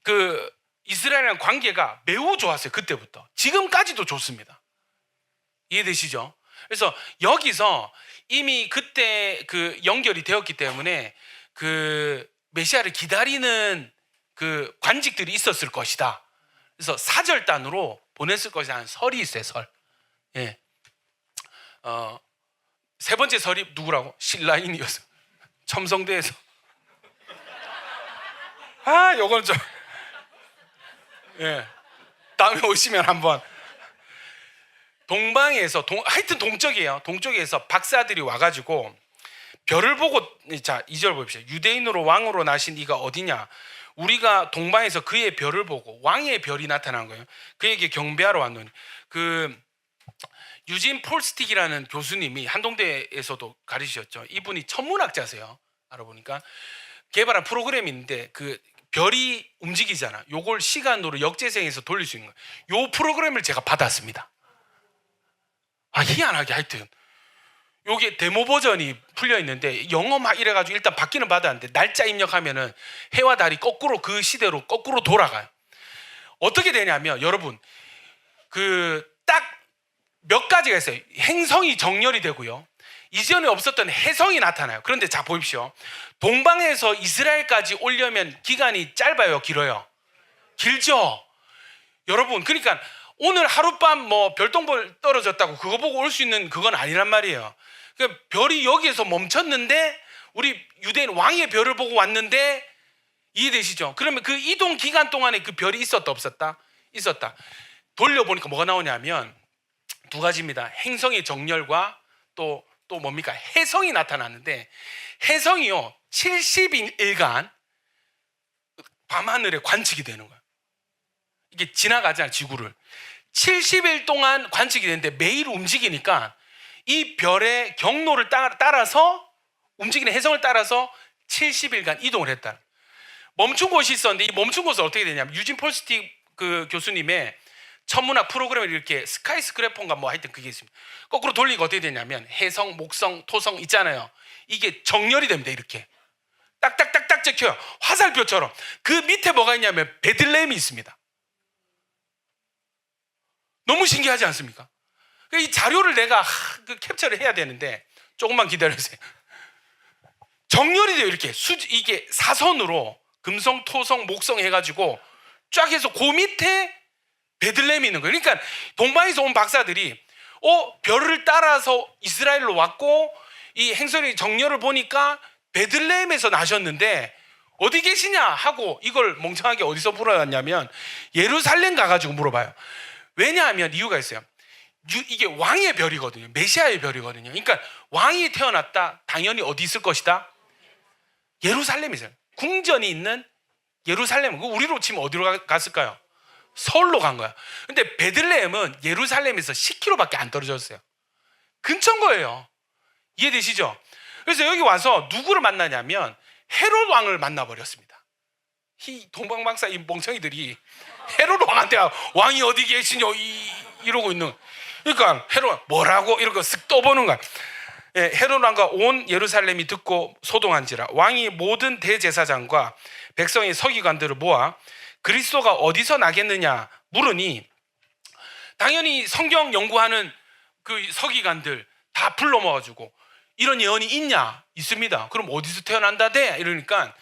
S1: 그 이스라엘이랑 관계가 매우 좋았어요. 그때부터 지금까지도 좋습니다. 이해되시죠? 그래서 여기서 이미 그때 그 연결이 되었기 때문에 그 메시아를 기다리는 그 관직들이 있었을 것이다. 그래서 사절단으로 보냈을 것이라는 설이 있어요. 설. 예. 세 번째 설이 누구라고? 신라인이었어. 첨성대에서. 요건 좀, 예, 다음에 오시면 한번. 동방에서 하여튼 동쪽이에요. 동쪽에서 박사들이 와가지고 별을 보고, 자 2절 봅시다. 유대인으로 왕으로 나신 이가 어디냐? 우리가 동방에서 그의 별을 보고, 왕의 별이 나타난 거예요. 그에게 경배하러 왔노니. 그 유진 폴스틱이라는 교수님이 한동대에서도 가르치셨죠. 이분이 천문학자세요. 알아보니까 개발한 프로그램이 있는데, 그 별이 움직이잖아. 요걸 시간으로 역재생해서 돌릴 수 있는 거예요. 요 프로그램을 제가 받았습니다. 희한하게 하여튼 요게 데모 버전이 풀려 있는데 영어 막 이래가지고 일단 받기는 받았는데 날짜 입력하면은 해와 달이 거꾸로 그 시대로 거꾸로 돌아가요. 어떻게 되냐면 여러분 그 딱 몇 가지가 있어요. 행성이 정렬이 되고요. 이전에 없었던 해성이 나타나요. 그런데 자 보십시오. 동방에서 이스라엘까지 오려면 기간이 짧아요, 길어요? 길죠. 여러분 그러니까 오늘 하룻밤 뭐 별똥별 떨어졌다고 그거 보고 올 수 있는 그건 아니란 말이에요. 그러니까 별이 여기에서 멈췄는데 우리 유대인 왕의 별을 보고 왔는데 이해되시죠? 그러면 그 이동 기간 동안에 그 별이 있었다 없었다? 있었다. 돌려보니까 뭐가 나오냐면 두 가지입니다. 행성의 정렬과 또 뭡니까? 해성이 나타났는데 해성이요 70일간 밤하늘에 관측이 되는 거예요. 이게 지나가잖아요, 지구를. 70일 동안 관측이 되는데 매일 움직이니까 이 별의 경로를 따라서 움직이는 해성을 따라서 70일간 이동을 했다. 멈춘 곳이 있었는데 이 멈춘 곳은 어떻게 되냐면 유진 폴스틱 그 교수님의 천문학 프로그램을 이렇게 스카이스크래퍼인가 뭐 하여튼 그게 있습니다. 거꾸로 돌리고 어떻게 되냐면 해성, 목성, 토성 있잖아요. 이게 정렬이 됩니다. 이렇게 딱딱딱딱 찍혀요. 화살표처럼. 그 밑에 뭐가 있냐면 베들레헴이 있습니다. 너무 신기하지 않습니까? 이 자료를 내가 그 캡처를 해야 되는데 조금만 기다려주세요. 정렬이 돼요. 이렇게 이게 사선으로 금성, 토성, 목성 해가지고 쫙 해서 그 밑에 베들레헴이 있는 거예요. 그러니까 동방에서 온 박사들이 별을 따라서 이스라엘로 왔고 이 행성의 정렬을 보니까 베들레헴에서 나셨는데 어디 계시냐 하고 이걸 멍청하게 어디서 물어봤냐면 예루살렘 가가지고 물어봐요. 왜냐하면 이유가 있어요. 이게 왕의 별이거든요. 메시아의 별이거든요. 그러니까 왕이 태어났다. 당연히 어디 있을 것이다? 예루살렘에 있어요. 궁전이 있는 예루살렘. 우리로 치면 어디로 갔을까요? 서울로 간 거야. 근데 베들레헴은 예루살렘에서 10km밖에 안 떨어졌어요. 근처인 거예요. 이해되시죠? 그래서 여기 와서 누구를 만나냐면 헤롯 왕을 만나버렸습니다. 이 동방박사 이 멍청이들이 헤롯 왕한테 왕이 어디 계시냐 이러고 있는. 그러니까 헤롯 뭐라고 이러고 쓱 떠보는 거야. 예, 헤롯 왕과 온 예루살렘이 듣고 소동한지라 왕이 모든 대제사장과 백성의 서기관들을 모아 그리스도가 어디서 나겠느냐 물으니 당연히 성경 연구하는 그 서기관들 다 불러 모아가지고 이런 예언이 있냐? 있습니다. 그럼 어디서 태어난다 대? 이러니까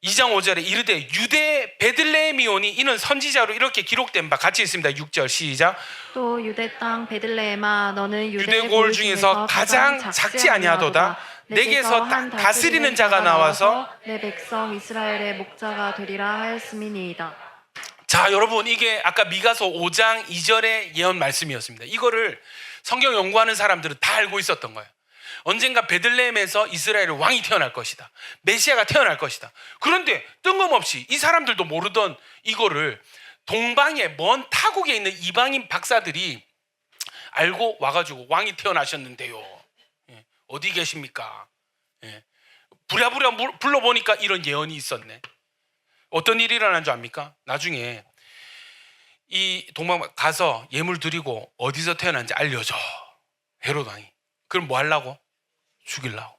S1: 2장 5절에 이르되 유대 베들레헴이오니 이는 선지자로 이렇게 기록된 바 같이 있습니다. 6절 시작.
S2: 또 유대 땅 베들레헴아 너는
S1: 유대 골 중에서 가장 작지 아니하도다. 내게서 다스리는 자가 나와서
S2: 내 백성 이스라엘의 목자가 되리라 하였음이니이다.
S1: 자 여러분 이게 아까 미가서 5장 2절의 예언 말씀이었습니다. 이거를 성경 연구하는 사람들은 다 알고 있었던 거예요. 언젠가 베들레헴에서 이스라엘의 왕이 태어날 것이다. 메시아가 태어날 것이다. 그런데 뜬금없이 이 사람들도 모르던 이거를 동방의 먼 타국에 있는 이방인 박사들이 알고 와가지고 왕이 태어나셨는데요. 예, 어디 계십니까? 예, 부랴부랴 불러보니까 이런 예언이 있었네. 어떤 일이 일어난 줄 압니까? 나중에 이 동방 가서 예물 드리고 어디서 태어난지 알려줘. 헤롯 왕이. 그럼 뭐 하려고? 죽이려고.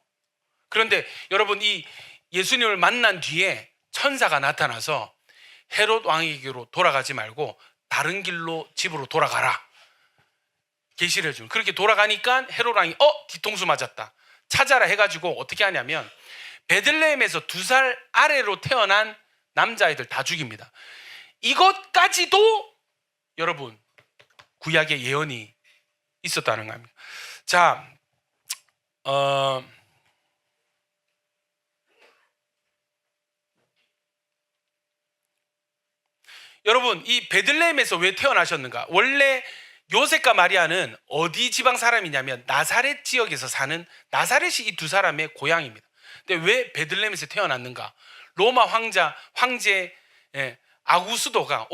S1: 그런데 여러분 이 예수님을 만난 뒤에 천사가 나타나서 헤롯 왕에게로 돌아가지 말고 다른 길로 집으로 돌아가라. 계시를 해주는. 그렇게 돌아가니까 헤롯 왕이 뒤통수 맞았다. 찾아라 해가지고 어떻게 하냐면 베들레헴에서 2살 아래로 태어난 남자아이들 다 죽입니다. 이것까지도 여러분 구약의 예언이 있었다는 겁니다. 자, 여러분 이 베들레헴에서 왜 태어나셨는가? 원래 요셉과 마리아는 어디 지방 사람이냐면 나사렛 지역에서 사는 나사렛이 이 두 사람의 고향입니다. 근데 왜 베들레헴에서 태어났는가? 로마 황제 아구스도가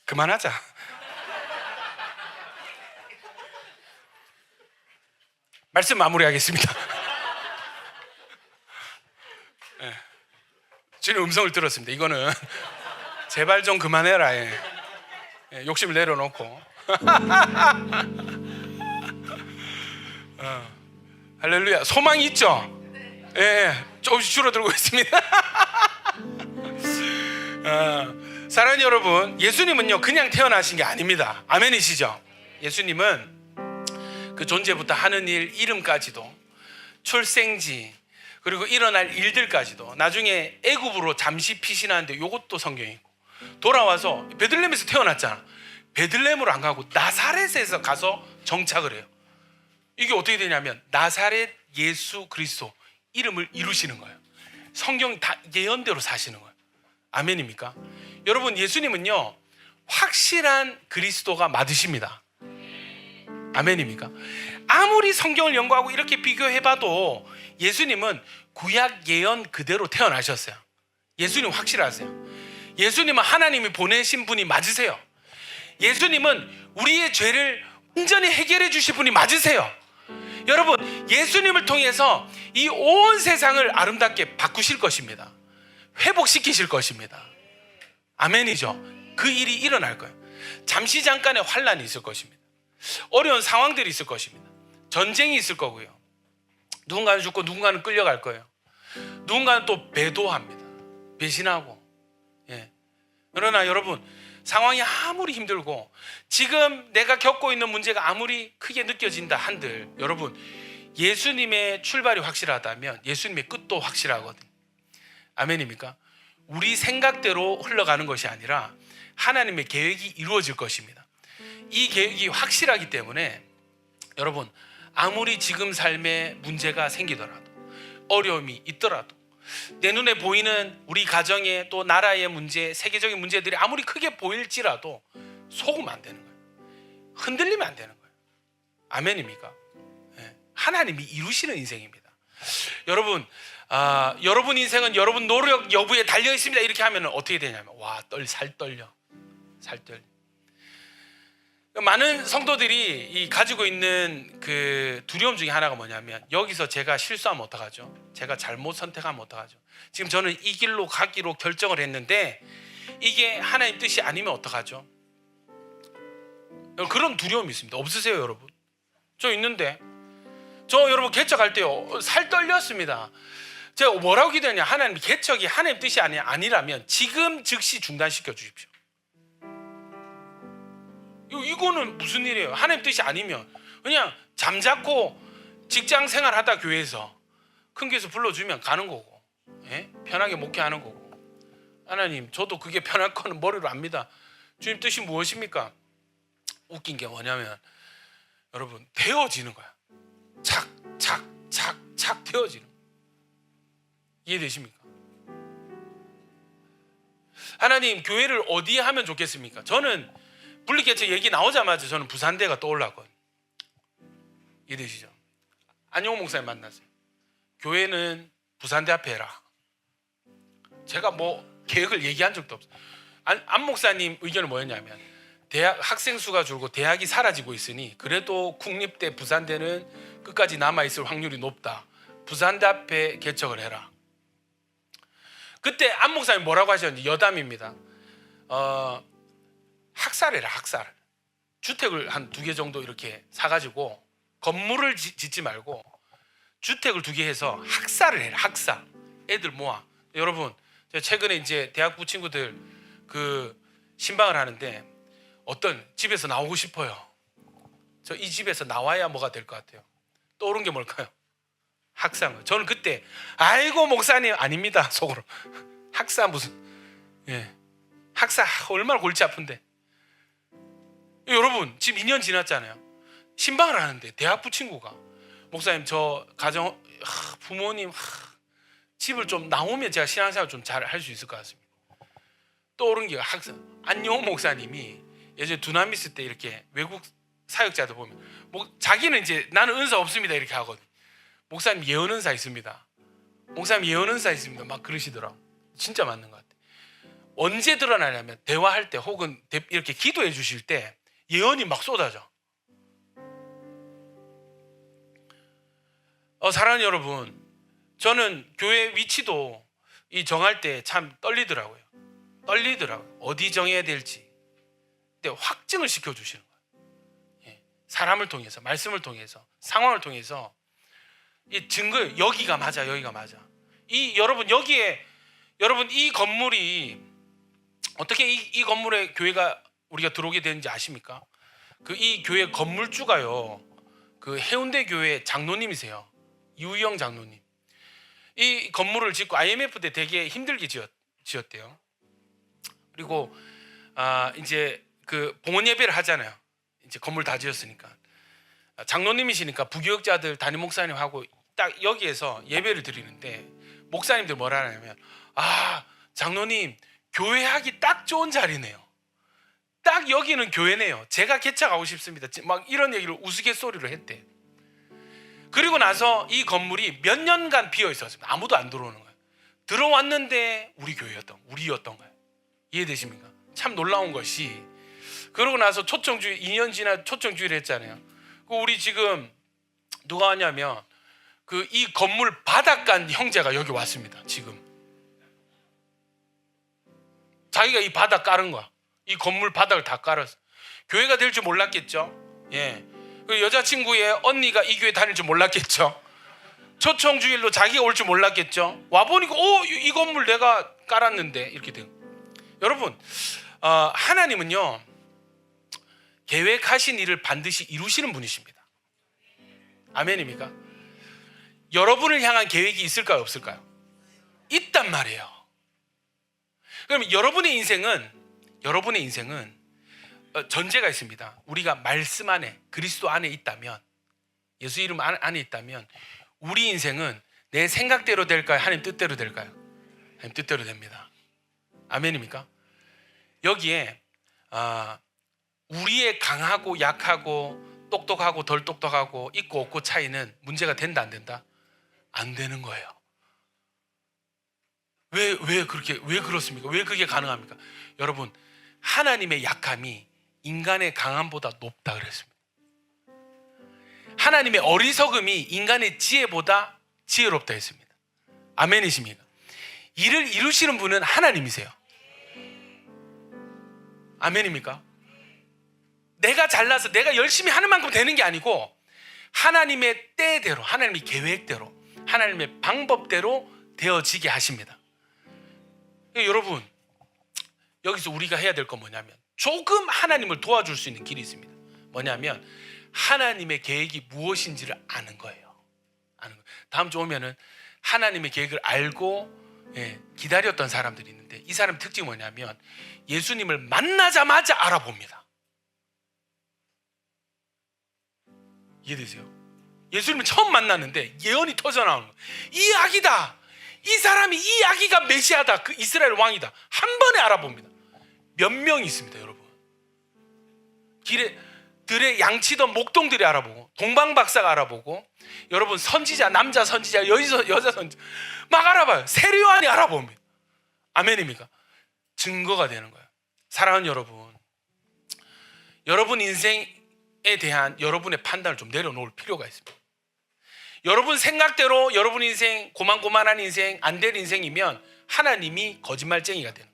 S1: 그만하자. 말씀 마무리하겠습니다. 네. 주님 음성을 들었습니다. 이거는 제발 좀 그만해라. 욕심을 내려놓고 할렐루야. 소망이 있죠? 예, 조금씩 줄어들고 있습니다. 사랑하는 여러분, 예수님은요 그냥 태어나신 게 아닙니다. 아멘이시죠? 예수님은 그 존재부터 하는 일, 이름까지도, 출생지, 그리고 일어날 일들까지도, 나중에 애굽으로 잠시 피신하는데 이것도 성경에 있고, 돌아와서 베들레헴에서 태어났잖아. 베들레헴으로 안 가고 나사렛에서 가서 정착을 해요. 이게 어떻게 되냐면 나사렛 예수 그리스도 이름을 이루시는 거예요. 성경 다 예언대로 사시는 거예요. 아멘입니까? 여러분, 예수님은요 확실한 그리스도가 맞으십니다. 아멘입니까? 아무리 성경을 연구하고 이렇게 비교해봐도 예수님은 구약 예언 그대로 태어나셨어요. 예수님 확실하세요. 예수님은 하나님이 보내신 분이 맞으세요. 예수님은 우리의 죄를 온전히 해결해 주실 분이 맞으세요. 여러분, 예수님을 통해서 이 온 세상을 아름답게 바꾸실 것입니다. 회복시키실 것입니다. 아멘이죠? 그 일이 일어날 거예요. 잠시 잠깐의 환란이 있을 것입니다. 어려운 상황들이 있을 것입니다. 전쟁이 있을 거고요. 누군가는 죽고 누군가는 끌려갈 거예요. 누군가는 또 배도합니다. 배신하고. 예. 그러나 여러분, 상황이 아무리 힘들고 지금 내가 겪고 있는 문제가 아무리 크게 느껴진다 한들, 여러분, 예수님의 출발이 확실하다면 예수님의 끝도 확실하거든요. 아멘입니까? 우리 생각대로 흘러가는 것이 아니라 하나님의 계획이 이루어질 것입니다. 이 계획이 확실하기 때문에 여러분, 아무리 지금 삶에 문제가 생기더라도, 어려움이 있더라도, 내 눈에 보이는 우리 가정의 또 나라의 문제, 세계적인 문제들이 아무리 크게 보일지라도 속으면 안 되는 거예요. 흔들리면 안 되는 거예요. 아멘입니까? 네. 하나님이 이루시는 인생입니다. 여러분, 여러분 인생은 여러분 노력 여부에 달려 있습니다. 이렇게 하면 어떻게 되냐면, 와, 살 떨려. 많은 성도들이 가지고 있는 그 두려움 중에 하나가 뭐냐면, 여기서 제가 실수하면 어떡하죠? 제가 잘못 선택하면 어떡하죠? 지금 저는 이 길로 가기로 결정을 했는데 이게 하나님 뜻이 아니면 어떡하죠? 그런 두려움이 있습니다. 없으세요, 여러분? 저 있는데, 저 여러분 개척할 때요 살 떨렸습니다. 제가 뭐라고 기도했냐? 하나님, 개척이 하나님 뜻이 아니라면 지금 즉시 중단시켜 주십시오. 이거는 무슨 일이에요? 하나님 뜻이 아니면 그냥 잠자코 직장 생활하다 교회에서 큰 교회에서 불러주면 가는 거고, 예? 편하게 목회하는 거고. 하나님, 저도 그게 편할 거는 머리로 압니다. 주님 뜻이 무엇입니까? 웃긴 게 뭐냐면, 여러분, 되어지는 거야. 착 되어지는 거야. 이해되십니까? 하나님, 교회를 어디에 하면 좋겠습니까? 저는 분리개척 얘기 나오자마자 저는 부산대가 떠올랐거든요. 이해되시죠? 안용호 목사님 만났어요. 교회는 부산대 앞에 해라. 제가 뭐 계획을 얘기한 적도 없어요. 안 목사님 의견은 뭐였냐면, 대학 학생 수가 줄고 대학이 사라지고 있으니 그래도 국립대 부산대는 끝까지 남아있을 확률이 높다. 부산대 앞에 개척을 해라. 그때 안 목사님 뭐라고 하셨는지 여담입니다. 학살해라, 학살. 주택을 한 2개 정도 이렇게 사가지고 건물을 짓지 말고 주택을 2개 해서 학살을 해라, 학살. 애들 모아. 여러분, 제가 최근에 이제 대학부 친구들 그 신방을 하는데, 어떤 집에서 나오고 싶어요. 저 이 집에서 나와야 뭐가 될 것 같아요. 떠오른 게 뭘까요? 학살. 저는 그때 아이고 목사님, 아닙니다, 속으로. 학살 무슨, 예, 학살 얼마나 골치 아픈데. 여러분, 지금 2년 지났잖아요. 신방을 하는데 대학부 친구가, 목사님, 저 가정 부모님 집을 좀 나오면 제가 신앙생활 좀 잘 할 수 있을 것 같습니다. 떠오른 게 학생 안용호 목사님이 예전에 두나미스 때 이렇게 외국 사역자들 보면 자기는 이제 나는 은사 없습니다 이렇게 하거든. 목사님 예언 은사 있습니다. 목사님 예언 은사 있습니다. 막 그러시더라고. 진짜 맞는 것 같아. 언제 드러나냐면 대화할 때 혹은 이렇게 기도해 주실 때 예언이 막 쏟아져. 사랑하는 여러분, 저는 교회 위치도 이 정할 때 참 떨리더라고요. 어디 정해야 될지. 근데 확증을 시켜주시는 거예요. 사람을 통해서, 말씀을 통해서, 상황을 통해서 이 증거, 여기가 맞아, 여기가 맞아. 이 여러분 여기에 여러분 이 건물이 어떻게 이 건물에 교회가 우리가 들어오게 되는지 아십니까? 그 이 교회 건물주가요, 그 해운대 교회 장로님이세요. 유희영 장로님. 이 건물을 짓고 IMF 때 되게 힘들게 지었대요. 그리고 이제 그 봉헌 예배를 하잖아요. 이제 건물 다 지었으니까 장로님이시니까 부교역자들 담임 목사님하고 딱 여기에서 예배를 드리는데 목사님들 뭐라 하냐면, 장로님 교회하기 딱 좋은 자리네요. 딱 여기는 교회네요. 제가 개차 가고 싶습니다. 막 이런 얘기를 우스갯소리로 했대. 그리고 나서 이 건물이 몇 년간 비어 있었습니다. 아무도 안 들어오는 거예요. 들어왔는데 우리였던 거예요. 이해되십니까? 참 놀라운 것이, 그러고 나서 초청주의 2년 지나 초청주의를 했잖아요. 우리 지금 누가 왔냐면 그 이 건물 바닥간 형제가 여기 왔습니다. 지금 자기가 이 바닥 깔은 거야. 이 건물 바닥을 다 깔았어. 교회가 될 줄 몰랐겠죠. 예. 그 여자친구의 언니가 이 교회 다닐 줄 몰랐겠죠. 초청주일로 자기가 올 줄 몰랐겠죠. 와보니까 이 건물 내가 깔았는데 이렇게 된. 여러분, 하나님은요 계획하신 일을 반드시 이루시는 분이십니다. 아멘입니까? 여러분을 향한 계획이 있을까요, 없을까요? 있단 말이에요. 그럼 여러분의 인생은 전제가 있습니다. 우리가 말씀 안에, 그리스도 안에 있다면, 예수 이름 안에 있다면 우리 인생은 내 생각대로 될까요? 하나님 뜻대로 될까요? 하나님 뜻대로 됩니다. 아멘입니까? 여기에 우리의 강하고 약하고 똑똑하고 덜 똑똑하고 있고 없고 차이는 문제가 된다 안 된다? 안 되는 거예요. 왜 그렇습니까? 왜 그게 가능합니까? 여러분, 하나님의 약함이 인간의 강함보다 높다 그랬습니다. 하나님의 어리석음이 인간의 지혜보다 지혜롭다 했습니다. 아멘이십니까? 일을 이루시는 분은 하나님이세요. 아멘입니까? 내가 잘나서 내가 열심히 하는 만큼 되는 게 아니고 하나님의 때대로, 하나님의 계획대로, 하나님의 방법대로 되어지게 하십니다. 여러분, 여기서 우리가 해야 될 건 뭐냐면 조금 하나님을 도와줄 수 있는 길이 있습니다. 뭐냐면 하나님의 계획이 무엇인지를 아는 거예요. 다음 주 오면은 하나님의 계획을 알고 기다렸던 사람들이 있는데, 이 사람 특징이 뭐냐면 예수님을 만나자마자 알아봅니다. 이해되세요? 예수님을 처음 만났는데 예언이 터져 나오는 거예요. 이 아기다, 이 사람이, 이 아기가 메시아다, 그 이스라엘 왕이다. 한 번에 알아봅니다. 몇 명이 있습니다, 여러분. 길에 들에 양치던 목동들이 알아보고, 동방박사가 알아보고, 여러분 선지자, 남자 선지자, 여자 선지자 막 알아봐요. 세례요한이 알아봅니다. 아멘입니까? 증거가 되는 거예요. 사랑하는 여러분, 여러분 인생에 대한 여러분의 판단을 좀 내려놓을 필요가 있습니다. 여러분 생각대로 여러분 인생, 고만고만한 인생, 안 될 인생이면 하나님이 거짓말쟁이가 되는 거예요.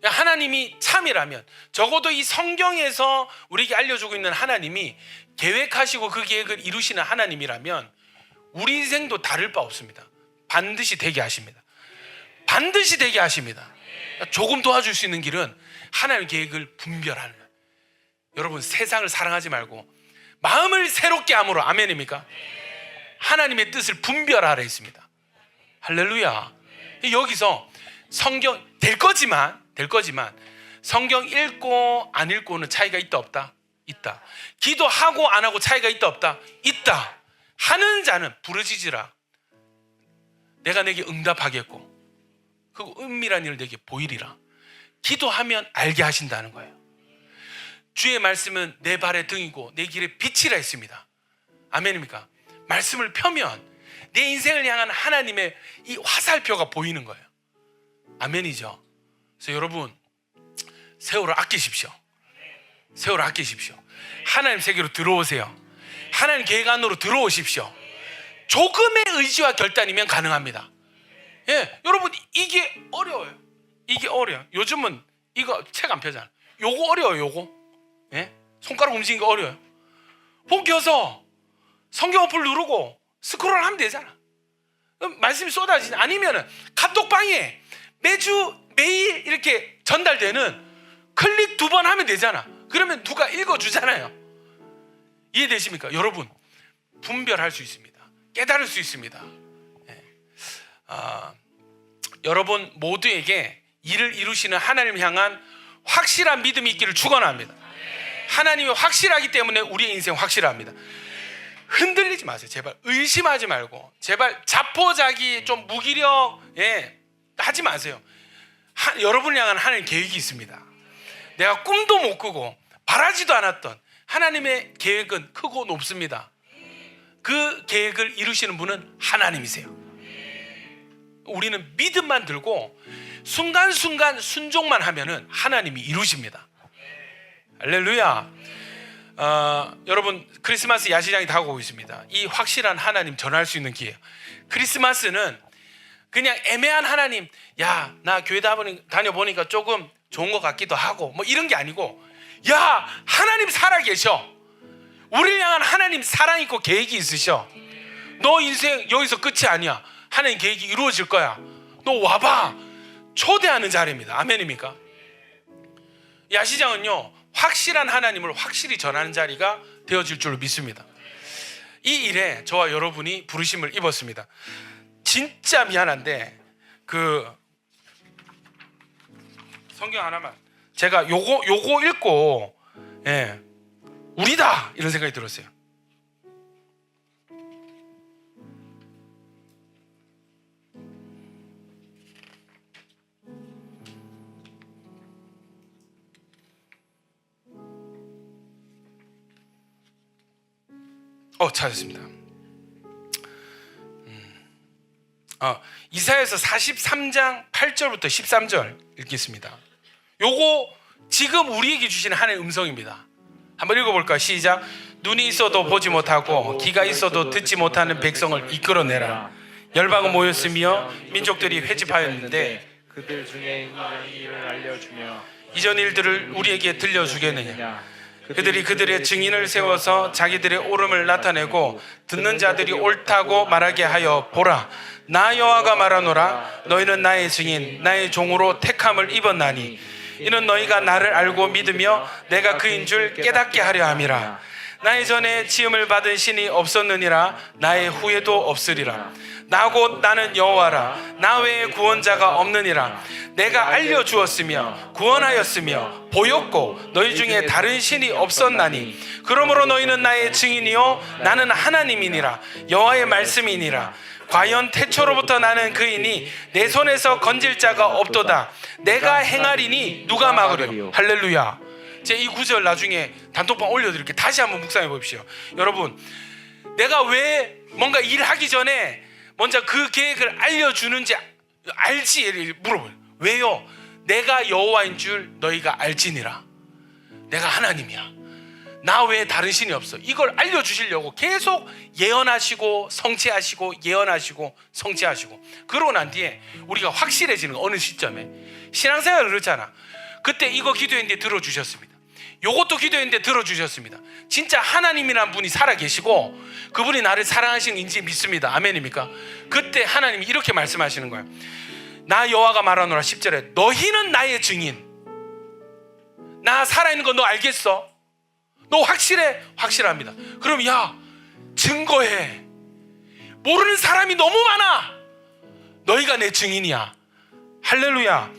S1: 하나님이 참이라면, 적어도 이 성경에서 우리에게 알려주고 있는 하나님이 계획하시고 그 계획을 이루시는 하나님이라면 우리 인생도 다를 바 없습니다. 반드시 되게 하십니다. 반드시 되게 하십니다. 조금 도와줄 수 있는 길은 하나님의 계획을 분별하는 거예요. 여러분, 세상을 사랑하지 말고 마음을 새롭게 함으로, 아멘입니까? 하나님의 뜻을 분별하라 했습니다. 할렐루야. 여기서 성경 될 거지만 성경 읽고 안 읽고는 차이가 있다 없다? 있다. 기도하고 안 하고 차이가 있다 없다? 있다. 하는 자는 부르짖으라, 내가 내게 응답하겠고 그 은밀한 일을 내게 보이리라. 기도하면 알게 하신다는 거예요. 주의 말씀은 내 발의 등이고 내 길의 빛이라 했습니다. 아멘입니까? 말씀을 펴면 내 인생을 향한 하나님의 이 화살표가 보이는 거예요. 아멘이죠. 그래서 여러분, 세월을 아끼십시오. 세월을 아끼십시오. 하나님 세계로 들어오세요. 하나님 계획 안으로 들어오십시오. 조금의 의지와 결단이면 가능합니다. 여러분, 이게 어려워요. 이게 어려워요. 요즘은 이거 책 안 펴잖아요. 요거 어려워요. 요거 손가락 움직이는 거 어려워요. 폰 켜서 성경 어플 누르고 스크롤 하면 되잖아. 그럼 말씀이 쏟아지지. 아니면은 카톡방에 매일 이렇게 전달되는 클릭 2번 하면 되잖아. 그러면 누가 읽어주잖아요. 이해되십니까? 여러분, 분별할 수 있습니다. 깨달을 수 있습니다. 여러분 모두에게 일을 이루시는 하나님을 향한 확실한 믿음이 있기를 축원합니다. 하나님이 확실하기 때문에 우리의 인생 확실합니다. 흔들리지 마세요. 제발 의심하지 말고, 제발 자포자기 좀 무기력 하지 마세요. 여러분을 향한 하나님 계획이 있습니다. 내가 꿈도 못 꾸고 바라지도 않았던 하나님의 계획은 크고 높습니다. 그 계획을 이루시는 분은 하나님이세요. 우리는 믿음만 들고 순간순간 순종만 하면은 하나님이 이루십니다. 할렐루야. 여러분, 크리스마스 야시장이 다가오고 있습니다. 이 확실한 하나님 전할 수 있는 기회예요. 크리스마스는 그냥 애매한 하나님, 야, 나 교회 다녀보니까 조금 좋은 것 같기도 하고 뭐 이런 게 아니고, 야, 하나님 살아계셔. 우리를 향한 하나님 사랑 있고 계획이 있으셔. 너 인생 여기서 끝이 아니야. 하나님 계획이 이루어질 거야. 너 와봐. 초대하는 자리입니다. 아멘입니까? 야시장은요, 확실한 하나님을 확실히 전하는 자리가 되어질 줄로 믿습니다. 이 일에 저와 여러분이 부르심을 입었습니다. 진짜 미안한데 그 성경 하나만, 제가 요거 읽고 우리다 이런 생각이 들었어요. 찾았습니다. 이사야서 43장 8절부터 13절 읽겠습니다. 요거 지금 우리에게 주시는 하나님의 음성입니다. 한번 읽어볼까요? 시작. 눈이 있어도 보지 못하고 귀가 있어도 듣지 못하는 백성을 이끌어내라. 열방은 모였으며 민족들이 회집하였는데
S3: 그들 중에 이전 일을 알려주며
S1: 이전 일들을 우리에게 들려주겠느냐. 그들이 그들의 증인을 세워서 자기들의 옳음을 나타내고 듣는 자들이 옳다고 말하게 하여 보라, 나 여호와가 말하노라. 너희는 나의 증인, 나의 종으로 택함을 입었나니 이는 너희가 나를 알고 믿으며 내가 그인 줄 깨닫게 하려 함이라. 나의 전에 지음을 받은 신이 없었느니라. 나의 후에도 없으리라. 나 곧 나는 여호와라. 나 외에 구원자가 없느니라. 내가 알려주었으며 구원하였으며 보였고 너희 중에 다른 신이 없었나니 그러므로 너희는 나의 증인이요 나는 하나님이니라. 여호와의 말씀이니라. 과연 태초로부터 나는 그이니 내 손에서 건질 자가 없도다. 내가 행하리니 누가 막으려. 할렐루야. 제 이 구절 나중에 단톡방 올려드릴게요. 다시 한번 묵상해 보십시오. 여러분, 내가 왜 뭔가 일하기 전에 먼저 그 계획을 알려주는지 알지 물어봐요. 왜요? 내가 여호와인 줄 너희가 알지니라. 내가 하나님이야. 나 외에 다른 신이 없어. 이걸 알려주시려고 계속 예언하시고 성취하시고 예언하시고 성취하시고, 그러고 난 뒤에 우리가 확실해지는 어느 시점에 신앙생활을 그렇잖아. 그때 이거 기도했는데 들어주셨습니다. 요것도 기도했는데 들어주셨습니다. 진짜 하나님이란 분이 살아계시고 그분이 나를 사랑하시는지 믿습니다. 아멘입니까? 그때 하나님이 이렇게 말씀하시는 거예요. 나 여호와가 말하노라. 10절에 너희는 나의 증인. 나 살아있는 거 너 알겠어? 너 확실해? 확실합니다. 그럼 야, 증거해. 모르는 사람이 너무 많아. 너희가 내 증인이야. 할렐루야.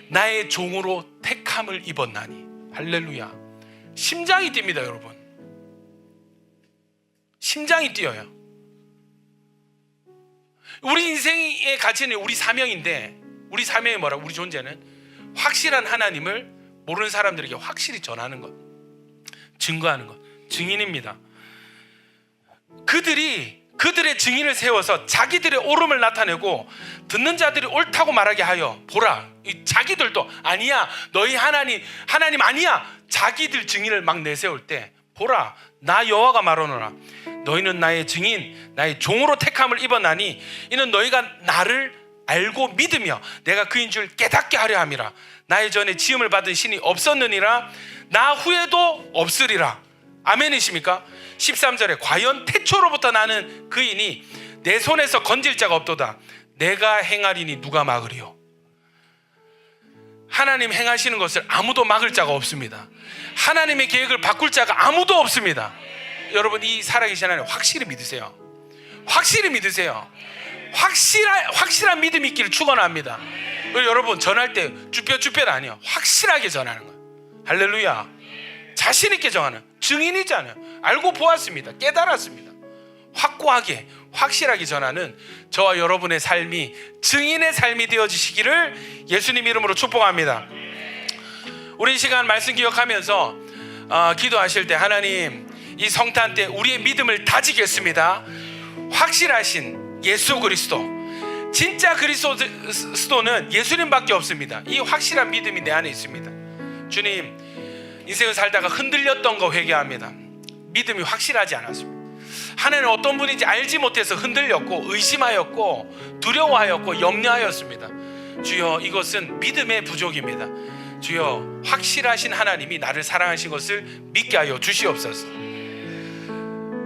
S1: 나의 종으로 택함을 입었나니. 할렐루야. 심장이 뜁니다, 여러분. 심장이 뛰어요. 우리 인생의 가치는 우리 사명인데, 우리 사명이 뭐라? 우리 존재는 확실한 하나님을 모르는 사람들에게 확실히 전하는 것, 증거하는 것, 증인입니다. 그들의 증인을 세워서 자기들의 옳음을 나타내고 듣는 자들이 옳다고 말하게 하여 보라. 자기들도 아니야, 너희 하나님 아니야. 자기들 증인을 막 내세울 때 보라, 나 여호와가 말하노라. 너희는 나의 증인, 나의 종으로 택함을 입었나니 이는 너희가 나를 알고 믿으며 내가 그인 줄 깨닫게 하려 함이라. 나의 전에 지음을 받은 신이 없었느니라. 나 후에도 없으리라. 아멘이십니까? 13절에 과연 태초로부터 나는 그이니 내 손에서 건질 자가 없도다. 내가 행하리니 누가 막으리요? 하나님 행하시는 것을 아무도 막을 자가 없습니다. 하나님의 계획을 바꿀 자가 아무도 없습니다. 여러분, 이 살아계신 하나님 확실히 믿으세요. 확실히 믿으세요. 확실한 믿음이 있기를 축원합니다. 여러분, 전할 때 쭈뼛쭈뼛 아니요, 확실하게 전하는 거예요. 할렐루야. 자신 있게 전하는, 증인이잖아요. 알고 보았습니다. 깨달았습니다. 확고하게 확실하게 전하는 저와 여러분의 삶이 증인의 삶이 되어지시기를 예수님 이름으로 축복합니다. 우리 이 시간 말씀 기억하면서 기도하실 때, 하나님, 이 성탄 때 우리의 믿음을 다지겠습니다. 확실하신 예수 그리스도, 진짜 그리스도는 예수님밖에 없습니다. 이 확실한 믿음이 내 안에 있습니다. 주님, 인생을 살다가 흔들렸던 거 회개합니다. 믿음이 확실하지 않았습니다. 하나님 어떤 분인지 알지 못해서 흔들렸고 의심하였고 두려워하였고 염려하였습니다. 주여, 이것은 믿음의 부족입니다. 주여, 확실하신 하나님이 나를 사랑하신 것을 믿게 하여 주시옵소서.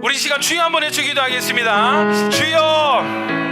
S1: 우리 이 시간 주여 한번 외쳐 기도하겠습니다. 주여,